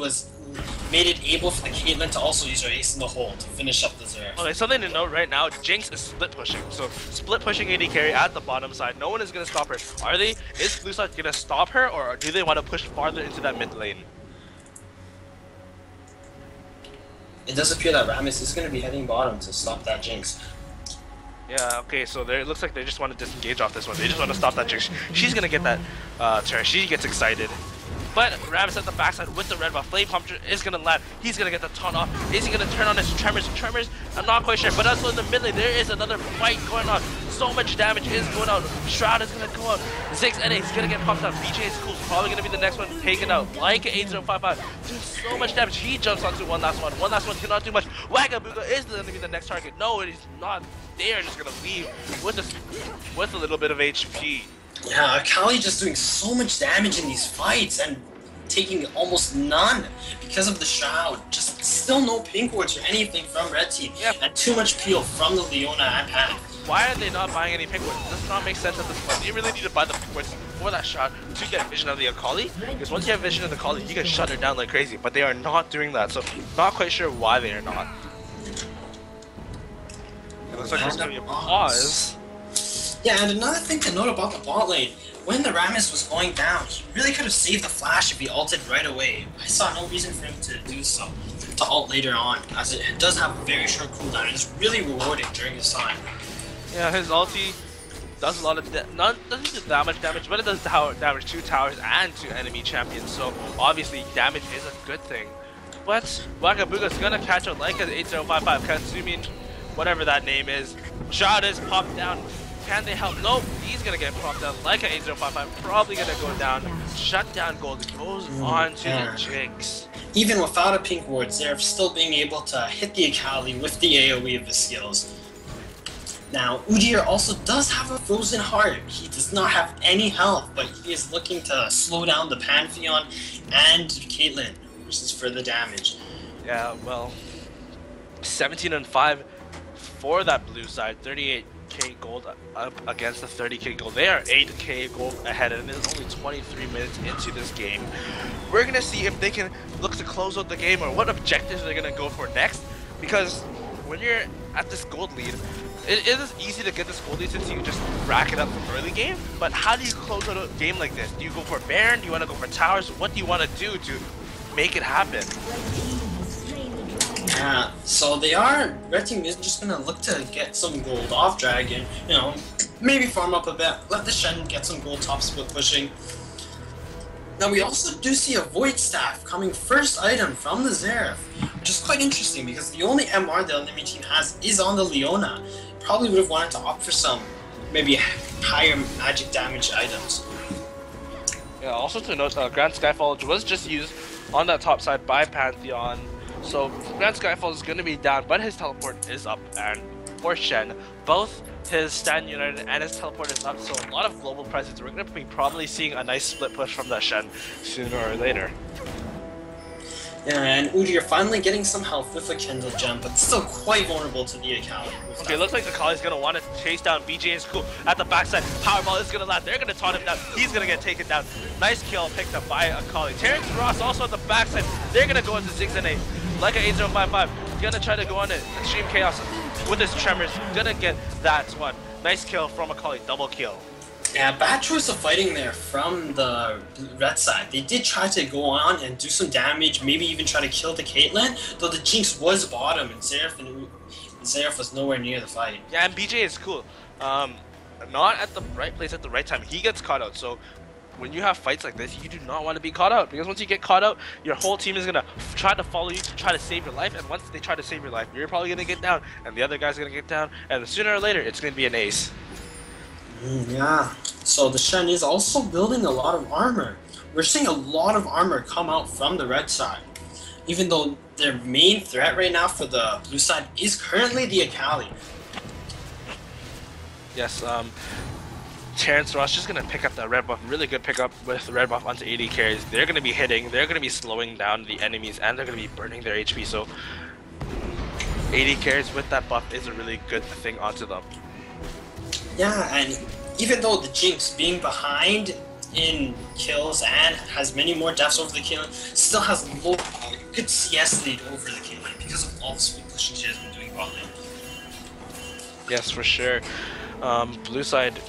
made it able for the Caitlyn to also use her ace in the hole to finish up the Zerf. Okay, something to note right now, Jinx is split pushing. So split pushing AD carry at the bottom side. No one is gonna stop her. Is Blue Side gonna stop her, or do they want to push farther into that mid lane? It does appear that Rammus is going to be heading bottom to stop that Jinx. Yeah, okay, so it looks like they just want to disengage off this one. They just want to stop that Jinx. She's gonna get that turn. She gets excited. But Rammus at the backside with the red buff. Flame Pumpkin is gonna land. He's gonna get the taunt off. Is he gonna turn on his tremors? Tremors, I'm not quite sure. But also in the mid lane, there is another fight going on. So much damage is going on. Shroud is gonna go up. Ziggs NA is gonna get popped up. BJ is cool. Probably gonna be the next one taken out. Like an 8055. Doing so much damage. He jumps onto one last one. One last one cannot do much. Wagabuga is gonna be the next target. No, it is not. They are just gonna leave with a little bit of HP. Yeah, Kali just doing so much damage in these fights and taking almost none because of the Shroud. Just still no pink wards or anything from Red Team. Yep. And too much peel from the Leona and Pan. Why are they not buying any pink wards? It does not make sense at this point. You really need to buy the pink wards for that shot to get vision of the Akali. Because once you have vision of the Akali, you can shut her down like crazy. But they are not doing that, so not quite sure why they are not. It looks like there's gonna be a pause. Yeah, and another thing to note about the bot lane, when the Rammus was going down, he really could have saved the flash if he ulted right away. I saw no reason for him to do so, to ult later on, as it does have a very short cooldown and it's really rewarding during his time. Yeah, his ulti does a lot of doesn't do that much damage, but it does damage to towers and to enemy champions, so obviously damage is a good thing. But Wagabuga's gonna catch out like an 8055, consuming whatever that name is. Shroud is popped down. Can they help? Nope, he's gonna get popped down like an 8055, probably gonna go down. Shut down gold goes on to the Jinx. Even without a pink ward, Zerf still being able to hit the Akali with the AoE of his skills. Now, Udyr also does have a frozen heart. He does not have any health, but he is looking to slow down the Pantheon and Caitlyn, which is for the damage. Yeah, well, 17 and 5 for that blue side, 38k gold up against the 30k gold. They are 8k gold ahead, and it is only 23 minutes into this game. We're gonna see if they can look to close out the game or what objectives they're gonna go for next, because when you're at this gold lead, it is easy to get this gold lead since you just rack it up from early game, but how do you close out a game like this? Do you go for Baron? Do you want to go for towers? What do you want to do to make it happen? Yeah, so Red Team is just gonna look to get some gold off Dragon, you know, maybe farm up a bit, let the Shen get some gold top split pushing. Now we also do see a Void Staff coming first item from the Zeref, which is quite interesting because the only MR the enemy team has is on the Leona. Probably would have wanted to opt for some, maybe higher magic damage items. Yeah, also to note, Grand Skyfall was just used on that top side by Pantheon. So Grand Skyfall is going to be down, but his teleport is up, and for Shen, both his Stand United and his teleport is up, so a lot of global presence. We're going to be probably seeing a nice split push from that Shen sooner or later. Yeah, and Udyr finally getting some health with a Kindle Gem, but still quite vulnerable to the Akali. Okay, looks like the Akali's going to want to chase down BJ is cool at the backside. Powerball is going to land. They're going to taunt him down. He's going to get taken down. Nice kill picked up by Akali. Terrence Ross also at the backside. They're going to go into Ziggs and 8. Like an 8055. Gonna try to go on it. Extreme Chaos with his tremors. Gonna get that one. Nice kill from Akali. Double kill. Yeah, bad choice of fighting there from the red side. They did try to go on and do some damage, maybe even try to kill the Caitlyn, though the Jinx was bottom and Xerath was nowhere near the fight. Yeah, and BJ is cool. Not at the right place at the right time. He gets caught out. So when you have fights like this, you do not want to be caught out, because once you get caught out, your whole team is gonna try to follow you to try to save your life. And once they try to save your life, you're probably gonna get down, and the other guy's gonna get down, and sooner or later, it's gonna be an ace. Yeah. So the Shen is also building a lot of armor. We're seeing a lot of armor come out from the red side, even though their main threat right now for the blue side is currently the Akali. Yes, Terrence Ross just gonna pick up that red buff. Really good pickup with the red buff onto AD carries. They're gonna be hitting, they're gonna be slowing down the enemies, and they're gonna be burning their HP. So AD carries with that buff is a really good thing onto them. Yeah, and even though the Jinx being behind in kills and has many more deaths over the Caitlyn, still has good CS lead over the Caitlyn because of all the speed pushing she has been doing bot lane. Yes, for sure. Blue side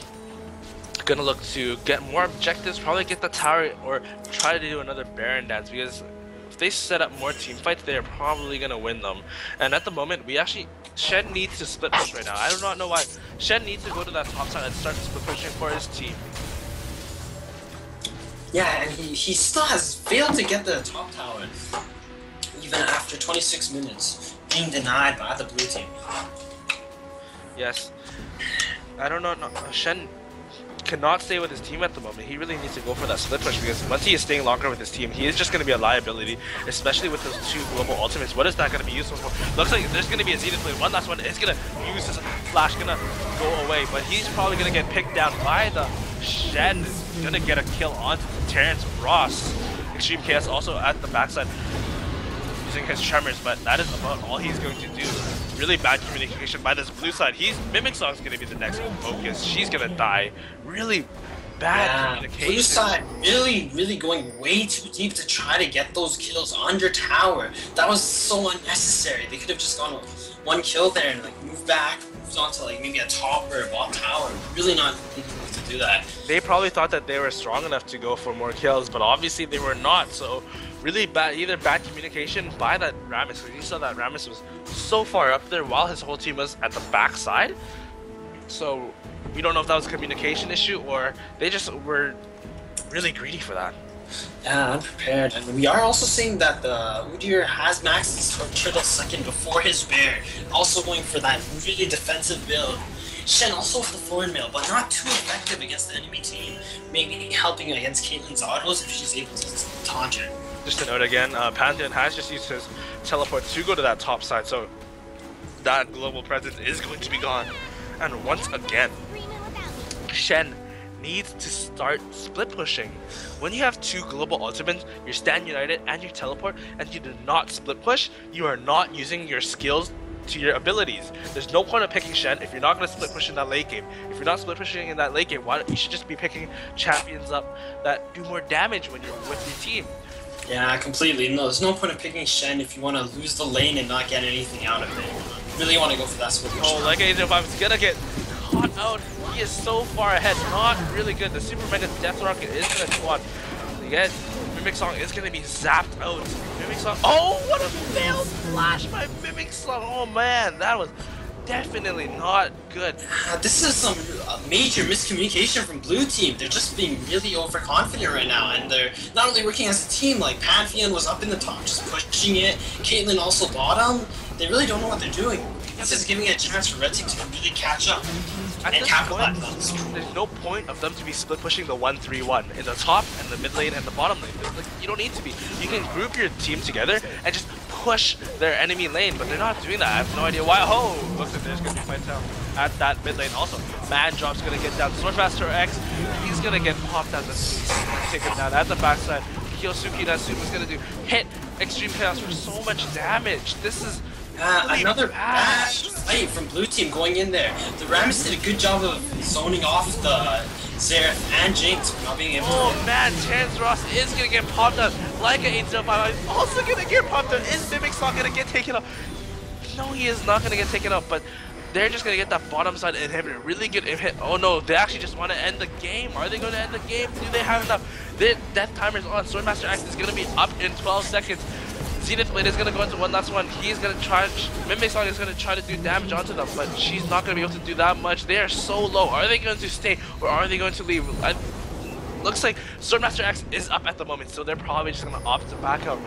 gonna look to get more objectives, probably get the tower, or try to do another Baron dance, because if they set up more team fights, they're probably gonna win them. And at the moment, Shen needs to split push right now. I do not know why. Shen needs to go to that top side and start split pushing for his team. Yeah, and he still has failed to get the top tower, even after 26 minutes, being denied by the blue team. Yes. I don't know. No, Shen cannot stay with his team at the moment. He really needs to go for that split push, because once he is staying longer with his team, he is just going to be a liability, especially with those two global ultimates. What is that going to be useful for? Looks like there's going to be a Zenith play. One last one is going to use his flash, going to go away, but he's probably going to get picked down by the Shen. Is going to get a kill onto Terrence Ross. Extreme Chaos also at the backside using his tremors, but that is about all he's going to do. Really bad communication by this blue side. Mimic Song's gonna be the next focus. She's gonna die. Really bad communication. Blue side really going way too deep to try to get those kills under tower. That was so unnecessary. They could have just gone one kill there and like moved on to like maybe a top or a bot tower. Really not able to do that. They probably thought that they were strong enough to go for more kills, but obviously they were not. So really bad, either bad communication by that Rammus, because you saw that Rammus was so far up there while his whole team was at the backside. So we don't know if that was a communication issue or they just were really greedy for that. Yeah, unprepared. And we are also seeing that the Udyr has maxed his Turtle second before his Bear, also going for that really defensive build. Shen also with the Thorn Mail, but not too effective against the enemy team, maybe helping against Caitlyn's autos if she's able to taunt it. Just to note again, Pantheon has just used his teleport to go to that top side, so that global presence is going to be gone. And once again, Shen needs to start split pushing. When you have two global ultimates, your Stand United and your teleport, and you do not split push, you are not using your skills to your abilities. There's no point of picking Shen if you're not going to split push in that late game. If you're not split pushing in that late game, you should just be picking champions up that do more damage when you're with your team. Yeah, completely. No, there's no point of picking Shen if you want to lose the lane and not get anything out of it. You really want to go for that split push. Oh, like Angel 5 is gonna get caught out. He is so far ahead. Not really good. The Super Mega Death Rocket is gonna squat. Again, Mimic Song is gonna be zapped out. Mimic Song. Oh, what a failed flash by Mimic Song. Oh man, that was definitely not good. This is some major miscommunication from blue team. They're just being really overconfident right now, and they're not only working as a team. Like Pantheon was up in the top, just pushing it. Caitlyn also bottom. They really don't know what they're doing. This is giving a chance for red team to really catch up and capitalize on this. There's no point of them to be split pushing the 1-3-1 in the top and the mid lane and the bottom lane. Like, you don't need to be. You can group your team together and just push their enemy lane, but they're not doing that. I have no idea why. Oh, looks like there's gonna be fight down at that mid lane. Also, Man Drop's gonna get down. Swordmaster X, he's gonna get popped out. Take him down at the backside. Kyosuke Natsuma's gonna hit Extreme Chaos for so much damage. This is another bad fight from blue team going in there. The Rammus did a good job of zoning off the Xerath and Jinx not being able to. Oh man, Terrence Ross is gonna get popped out like an 805. He's also gonna get popped out. Is Mimic Song gonna get taken out? No, he is not gonna get taken out, but they're just gonna get that bottom side inhibitor. Really good hit. Oh no, they actually just want to end the game. Are they going to end the game? Do they have enough? Their death timer's on. Swordmaster X is gonna be up in 12 seconds. Zenith Blade is gonna go into one last one. He's gonna try. Mimic Song is gonna try to do damage onto them, but she's not gonna be able to do that much. They are so low. Are they going to stay or are they going to leave? Looks like Swordmaster X is up at the moment, so they're probably just gonna opt to back out.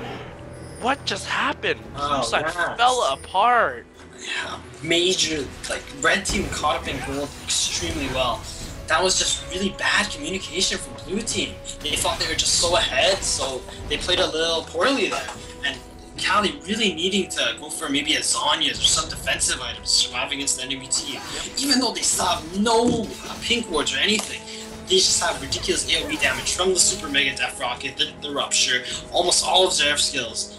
What just happened? Blue side fell apart. Yeah, major, like, red team caught up in gold extremely well. That was just really bad communication from blue team. They thought they were just so ahead, so they played a little poorly there. And Cali really needing to go for maybe a Zanya's or some defensive items to survive against the enemy team. Even though they still have no pink wards or anything, they just have ridiculous AoE damage from the Super Mega Death Rocket, the Rupture, almost all of Zerf skills.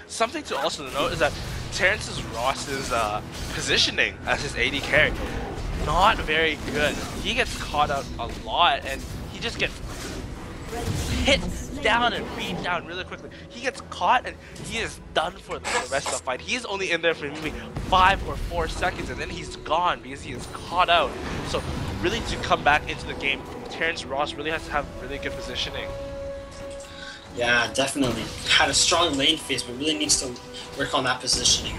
Something to also note is that Terrence's Ross's positioning as his AD carry, not very good. He gets caught out a lot and he just gets hit down and beat down really quickly. He gets caught and he is done for the rest of the fight. He's only in there for maybe 5 or 4 seconds and then he's gone because he is caught out. So really to come back into the game, Terrence Ross really has to have really good positioning. Yeah, definitely. Had a strong lane phase, but really needs to work on that positioning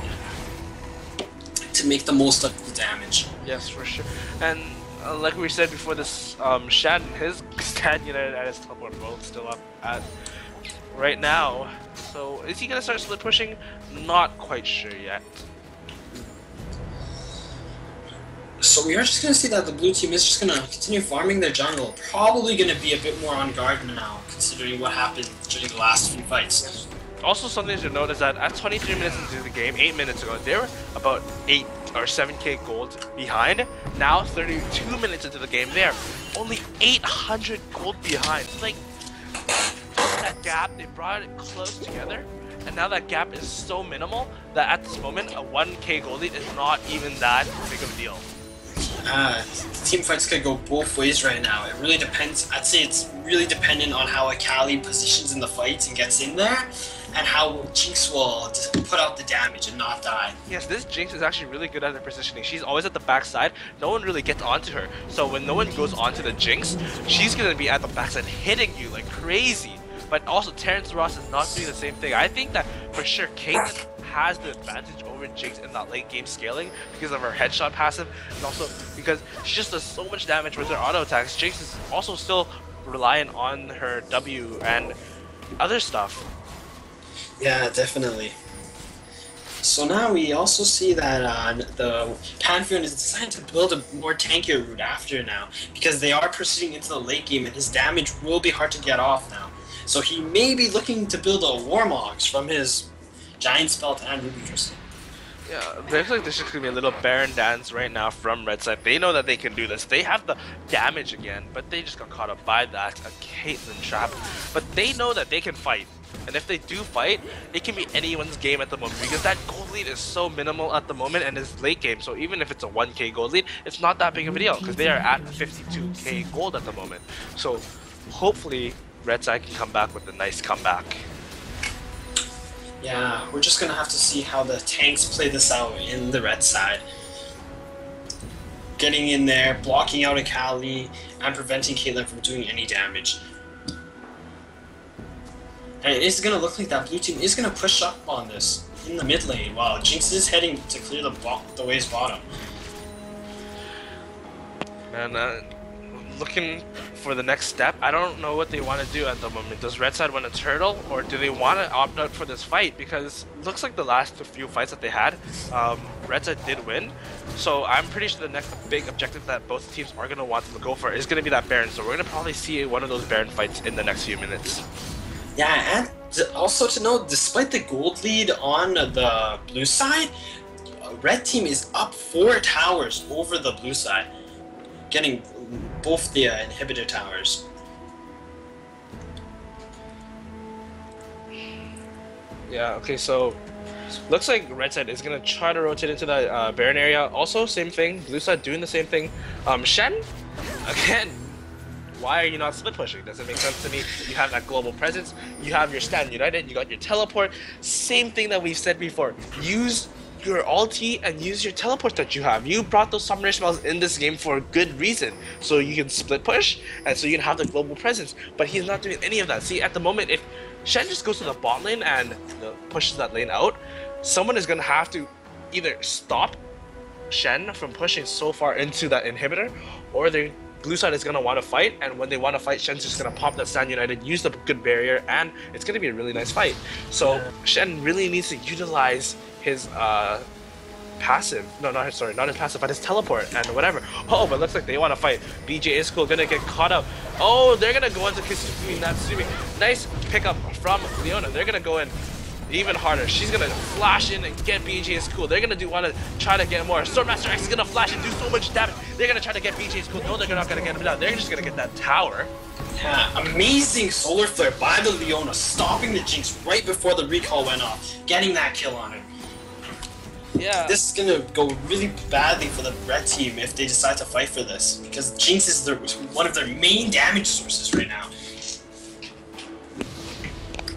to make the most of the damage. Yes, for sure. And like we said before this, Shan, his Stan United and his teleport are both still up at right now. So is he gonna start split pushing? Not quite sure yet. So we are just going to see that the blue team is just going to continue farming their jungle. Probably going to be a bit more on guard now, considering what happened during the last few fights. Also something to note is that at 23 minutes into the game, 8 minutes ago, they were about 8 or 7k gold behind. Now 32 minutes into the game, they're only 800 gold behind. It's like, that gap, they brought it close together. And now that gap is so minimal that at this moment, a 1k gold lead is not even that big of a deal. Team fights could go both ways right now. It really depends. I'd say it's really dependent on how Akali positions in the fights and gets in there, and how Jinx will just put out the damage and not die. Yes, this Jinx is actually really good at her positioning. She's always at the backside. No one really gets onto her. So when no one goes onto the Jinx, she's gonna be at the backside hitting you like crazy. But also Terrence Ross is not doing the same thing. I think that for sure Caitlyn has the advantage over Jinx in that late game scaling because of her headshot passive and also because she just does so much damage with her auto attacks. Jinx is also still reliant on her W and other stuff. Yeah, definitely. So now we also see that the Pantheon is deciding to build a more tankier route after now because they are proceeding into the late game and his damage will be hard to get off now. So he may be looking to build a Warmogs from his Giant Spelt and Ruby Crystal. Yeah, there's like there's just gonna be a little Baron dance right now from Red Side. They know that they can do this. They have the damage again, but they just got caught up by that Caitlyn trap. But they know that they can fight. And if they do fight, it can be anyone's game at the moment because that gold lead is so minimal at the moment and it's late game. So even if it's a 1k gold lead, it's not that big of a deal because they are at 52k gold at the moment. So hopefully Red Side can come back with a nice comeback. Yeah, we're just gonna have to see how the tanks play this out in the red side. Getting in there, blocking out Akali, and preventing Caitlyn from doing any damage. And it's gonna look like that blue team is gonna push up on this in the mid lane while Jinx is heading to clear the wave's bottom. And looking for the next step, I don't know what they want to do at the moment. Does Red Side want to turtle, or do they want to opt out for this fight? Because it looks like the last few fights that they had, Red Side did win. So I'm pretty sure the next big objective that both teams are going to want to go for is going to be that Baron. So we're going to probably see one of those Baron fights in the next few minutes. Yeah, and also to note, despite the gold lead on the blue side, red team is up 4 towers over the blue side, getting both the inhibitor towers. Yeah, okay, so looks like Red Side is going to try to rotate into the Baron area. Also, same thing, Blue Side doing the same thing. Shen, again, why are you not split pushing? Doesn't make sense to me. You have that global presence, you have your Stan United, you got your teleport. Same thing that we've said before. Use your ulti and use your teleport that you have. You brought those summoner spells in this game for a good reason, so you can split push and so you can have the global presence. But he's not doing any of that. See, at the moment, if Shen just goes to the bot lane and pushes that lane out, someone is gonna have to either stop Shen from pushing so far into that inhibitor, or the blue side is going to want to fight, and when they want to fight, Shen's just going to pop that Stand United, use the good barrier, and it's going to be a really nice fight. So Shen really needs to utilize his passive, not his passive, but his teleport and whatever. Oh, but looks like they want to fight. BJ is cool, gonna get caught up. Oh, they're gonna go into Kasumi Natsumi. Nice pickup from Leona. They're gonna go in even harder. She's gonna flash in and get BJ's cool. They're gonna want to try to get more. Swordmaster X is gonna flash and do so much damage. They're gonna try to get BJ's cool. No, they're not gonna get him down. They're just gonna get that tower. Yeah, amazing solar flare by the Leona, stopping the Jinx right before the recall went off, getting that kill on him. Yeah. This is gonna go really badly for the red team if they decide to fight for this, because Jinx is one of their main damage sources right now.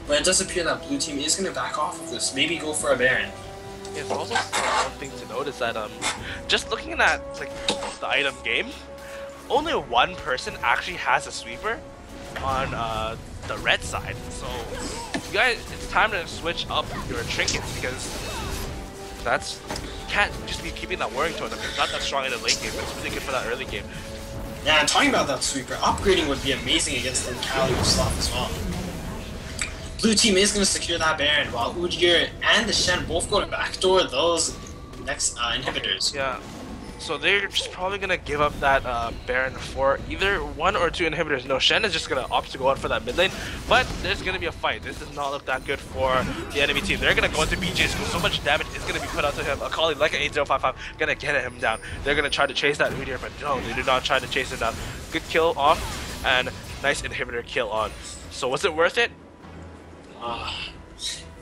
But it does appear that blue team is gonna back off of this, maybe go for a Baron. Yeah, there's also one thing to note is that just looking at like the item game, only one person actually has a sweeper on the red side. So you guys, it's time to switch up your trinkets, because that's, you can't just be keeping that warring totem. It's not that strong in the late game, but it's really good for that early game. Yeah, and talking about that sweeper, upgrading would be amazing against the Kali with Sloth as well. Blue team is going to secure that Baron, while Udyr and the Shen both go to backdoor those next inhibitors. Yeah, so they're just probably going to give up that Baron for either 1 or 2 inhibitors. No, Shen is just going to opt to go out for that mid lane, but there's going to be a fight. This does not look that good for the enemy team. They're going to go into BJ's school. So much damage is going to be put onto him. Akali, like an 8055, going to get him down. They're going to try to chase that Udyr, but no, they do not try to chase him down. Good kill off, and nice inhibitor kill on. So was it worth it?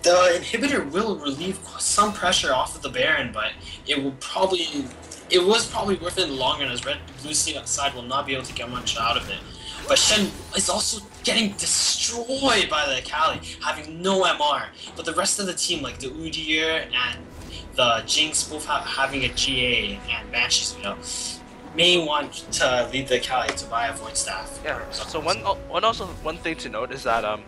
The inhibitor will relieve some pressure off of the Baron, but it was probably worth it in the long run, as red blue side will not be able to get much out of it. But Shen is also getting destroyed by the Akali, having no MR. But the rest of the team, like the Udyr and the Jinx, both having a GA and Banshees, may want to lead the Akali to buy a Void Staff. Yeah. So one thing to note is that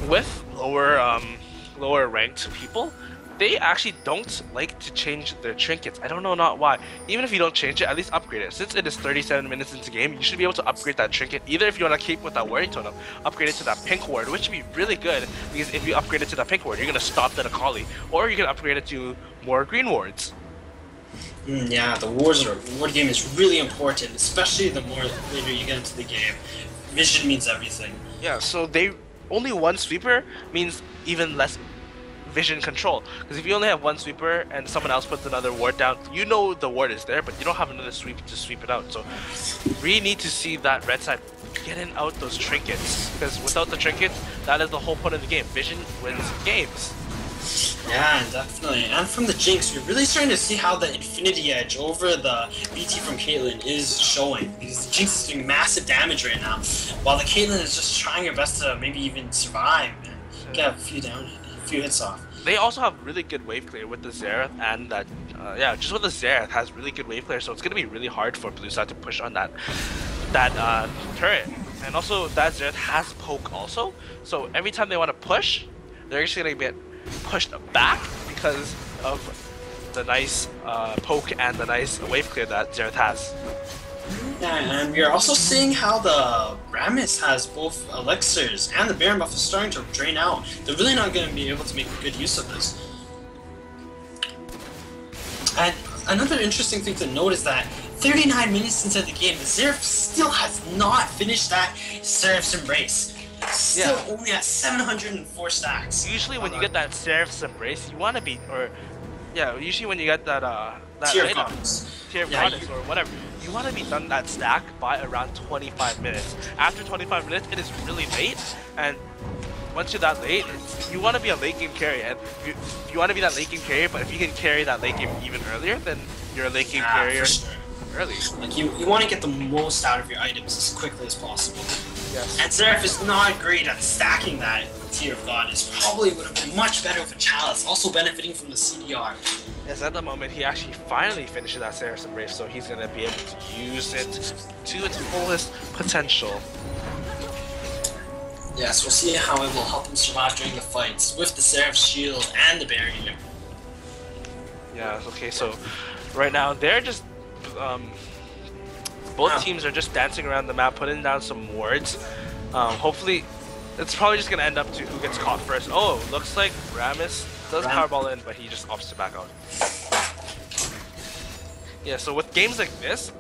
with lower ranked people, they actually don't like to change their trinkets. I don't know not why. Even if you don't change it, at least upgrade it. Since it is 37 minutes into the game, you should be able to upgrade that trinket. Either if you want to keep with that warring totem, upgrade it to that pink ward, which would be really good, because if you upgrade it to that pink ward, you're going to stop that Akali. Or you can upgrade it to more green wards. Yeah, the ward game is really important, especially the more later you get into the game. Vision means everything. Yeah, so only one sweeper means even less vision control, because if you only have one sweeper and someone else puts another ward down, you know the ward is there, but you don't have another sweep to sweep it out. So we need to see that red side getting out those trinkets, because without the trinkets, that is the whole point of the game. Vision wins games. Yeah, definitely. And from the Jinx, we're really starting to see how the Infinity Edge over the BT from Caitlyn is showing, because the Jinx is doing massive damage right now, while the Caitlyn is just trying her best to maybe even survive and get a few hits off. They also have really good wave clear with the Xerath, and that, just with the Xerath has really good wave clear, so it's going to be really hard for blue side to push on that turret. And also, that Xerath has poke also, so every time they want to push, they're actually going to get pushed back because of the nice poke and the nice wave clear that Xerath has. Yeah, and we are also seeing how the Rammus has both elixirs and the Baron buff is starting to drain out. They're really not going to be able to make good use of this. And another interesting thing to note is that 39 minutes into the game, the Xerath still has not finished that Seraph's Embrace. Still only at 704 stacks. Usually when you get that Seraph's Embrace, you want to be, usually when you get that Tier Goddess or whatever, you want to be done that stack by around 25 minutes. After 25 minutes, it is really late, and once you're that late, you want to be a late game carry, and you want to be that late game carrier, but if you can carry that late game even earlier, then you're a late game carrier early. Like you want to get the most out of your items as quickly as possible. Yes. And Xerath is not great at stacking that tier of God is probably would have been much better with a Chalice, also benefiting from the CDR. Yes, at the moment he actually finally finishes that Saracen Brave, so he's gonna be able to use it to its fullest potential. Yes, we'll see how it will help him survive during the fights with the Seraph's Shield and the barrier. Yeah, okay, so right now they're just both teams are just dancing around the map, putting down some wards. Hopefully, it's probably just gonna end up to who gets caught first. Oh, looks like Ramus does powerball in, but he just opts to back out. Yeah, so with games like this,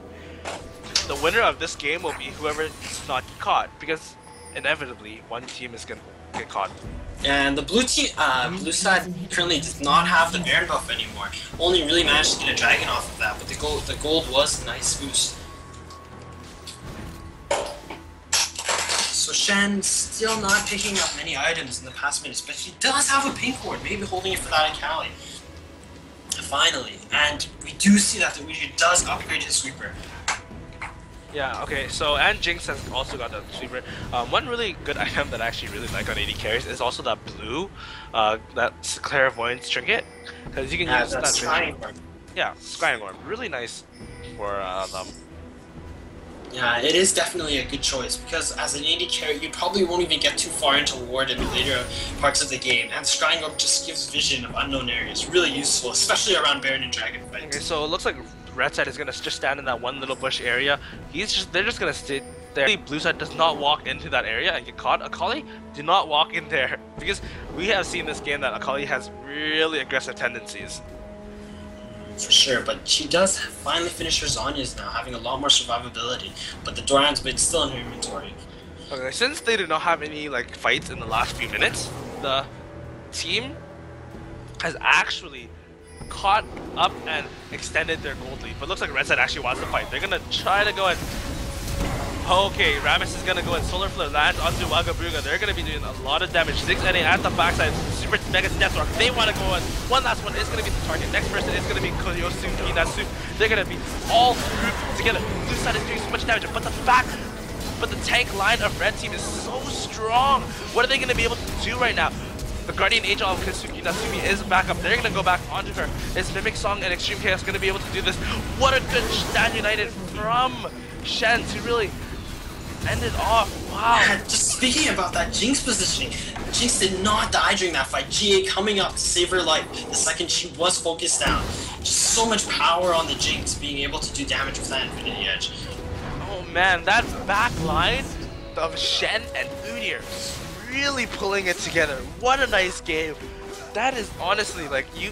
the winner of this game will be whoever is not caught, because inevitably one team is gonna get caught. And the blue team, blue side currently does not have the Baron buff anymore. Only really managed to get a dragon off of that, but the gold was a nice boost. So Shen still not picking up many items in the past minutes, but he does have a pink ward, maybe holding it for that Akali. Finally, and we do see that the Ouija does upgrade his sweeper. Yeah, okay, so, and Jinx has also got the sweeper. One really good item that I actually really like on AD carries is also that blue, that Clairvoyance trinket. Because you can use that trinket. Yeah, Scrying Orb. Really nice for them. Yeah, it is definitely a good choice, because as an AD carry, you probably won't even get too far into ward in the later parts of the game, and Scrying Orb just gives vision of unknown areas. Really useful, especially around Baron and Dragon fights. Okay, so it looks like red side is gonna just stand in that one little bush area. They're just gonna sit there. Blue side does not walk into that area and get caught. Akali, do not walk in there, because we have seen this game that Akali has really aggressive tendencies. For sure, but she does finally finish her Zhonya's now, having a lot more survivability, but the Doran's been still in her inventory. Okay, since they did not have any like fights in the last few minutes, the team has actually caught up and extended their gold lead. But looks like red side actually wants to fight. They're gonna try to go and... Okay, Ramus is gonna go and Solar Flare lands onto Wagabruga. They're gonna be doing a lot of damage. 6 NA at the backside. Super Mega Death Rock. They wanna go in. One last one is gonna be the target. Next person is gonna be Koyosu Kinatsu. They're gonna be all grouped together. Blue side is doing so much damage, but the tank line of red team is so strong. What are they gonna be able to do right now? The Guardian Angel of Katsuki Natsumi is back up. They're gonna go back onto her. Is Mimic Song and Extreme Chaos gonna be able to do this? What a good stand united from Shen to really end it off. Wow. Yeah, just speaking about that Jinx positioning, Jinx did not die during that fight. GA coming up to save her life the second she was focused down. Just so much power on the Jinx being able to do damage with that Infinity Edge. Oh man, that back line of Shen and Udyr really pulling it together. What a nice game. That is honestly like you.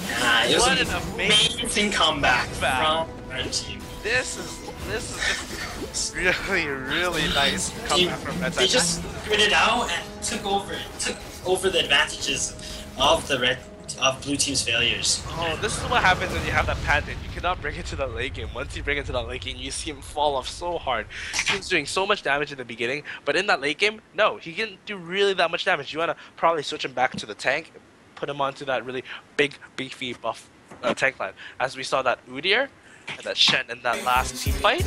Yeah, it was what an an amazing comeback from red team. This is just really nice comeback from that They side. just gritted out and took over the advantages of blue team's failures. Oh, this is what happens when you have that patent. You cannot bring it to the late game. Once you bring it to the late game, you see him fall off so hard. He was doing so much damage in the beginning, but in that late game, no, he didn't do really that much damage. You want to probably switch him back to the tank, put him onto that really big, beefy buff tank line. As we saw that Udyr and that Shen in that last team fight,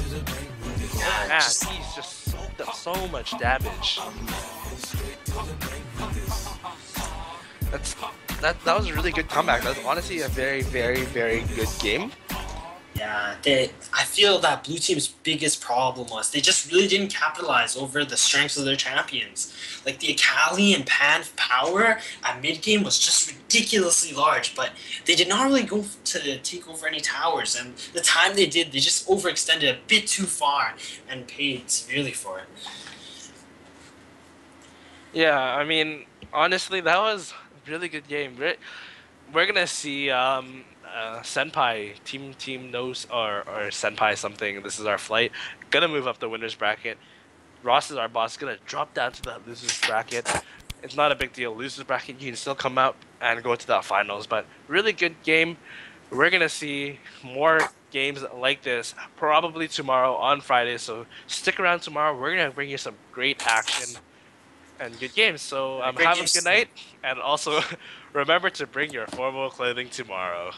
Yeah, man, he's just soaked up so much damage. That was a really good comeback. That was honestly a very, very, very good game. Yeah, I feel that blue team's biggest problem was they just really didn't capitalize over the strengths of their champions. Like the Akali and Pan power at mid game was just ridiculously large, but they did not really go to take over any towers, and the time they did, they just overextended a bit too far and paid severely for it. Yeah, I mean, honestly, that was a really good game. We're gonna see Senpai team knows or Senpai something. This is our flight. Gonna move up the winners bracket. Ross is our boss. Gonna drop down to the losers bracket. It's not a big deal. Losers bracket, you can still come out and go to the finals. But really good game. We're gonna see more games like this probably tomorrow on Friday. So stick around tomorrow. We're gonna bring you some great action and good games. So have a good night, and also remember to bring your formal clothing tomorrow.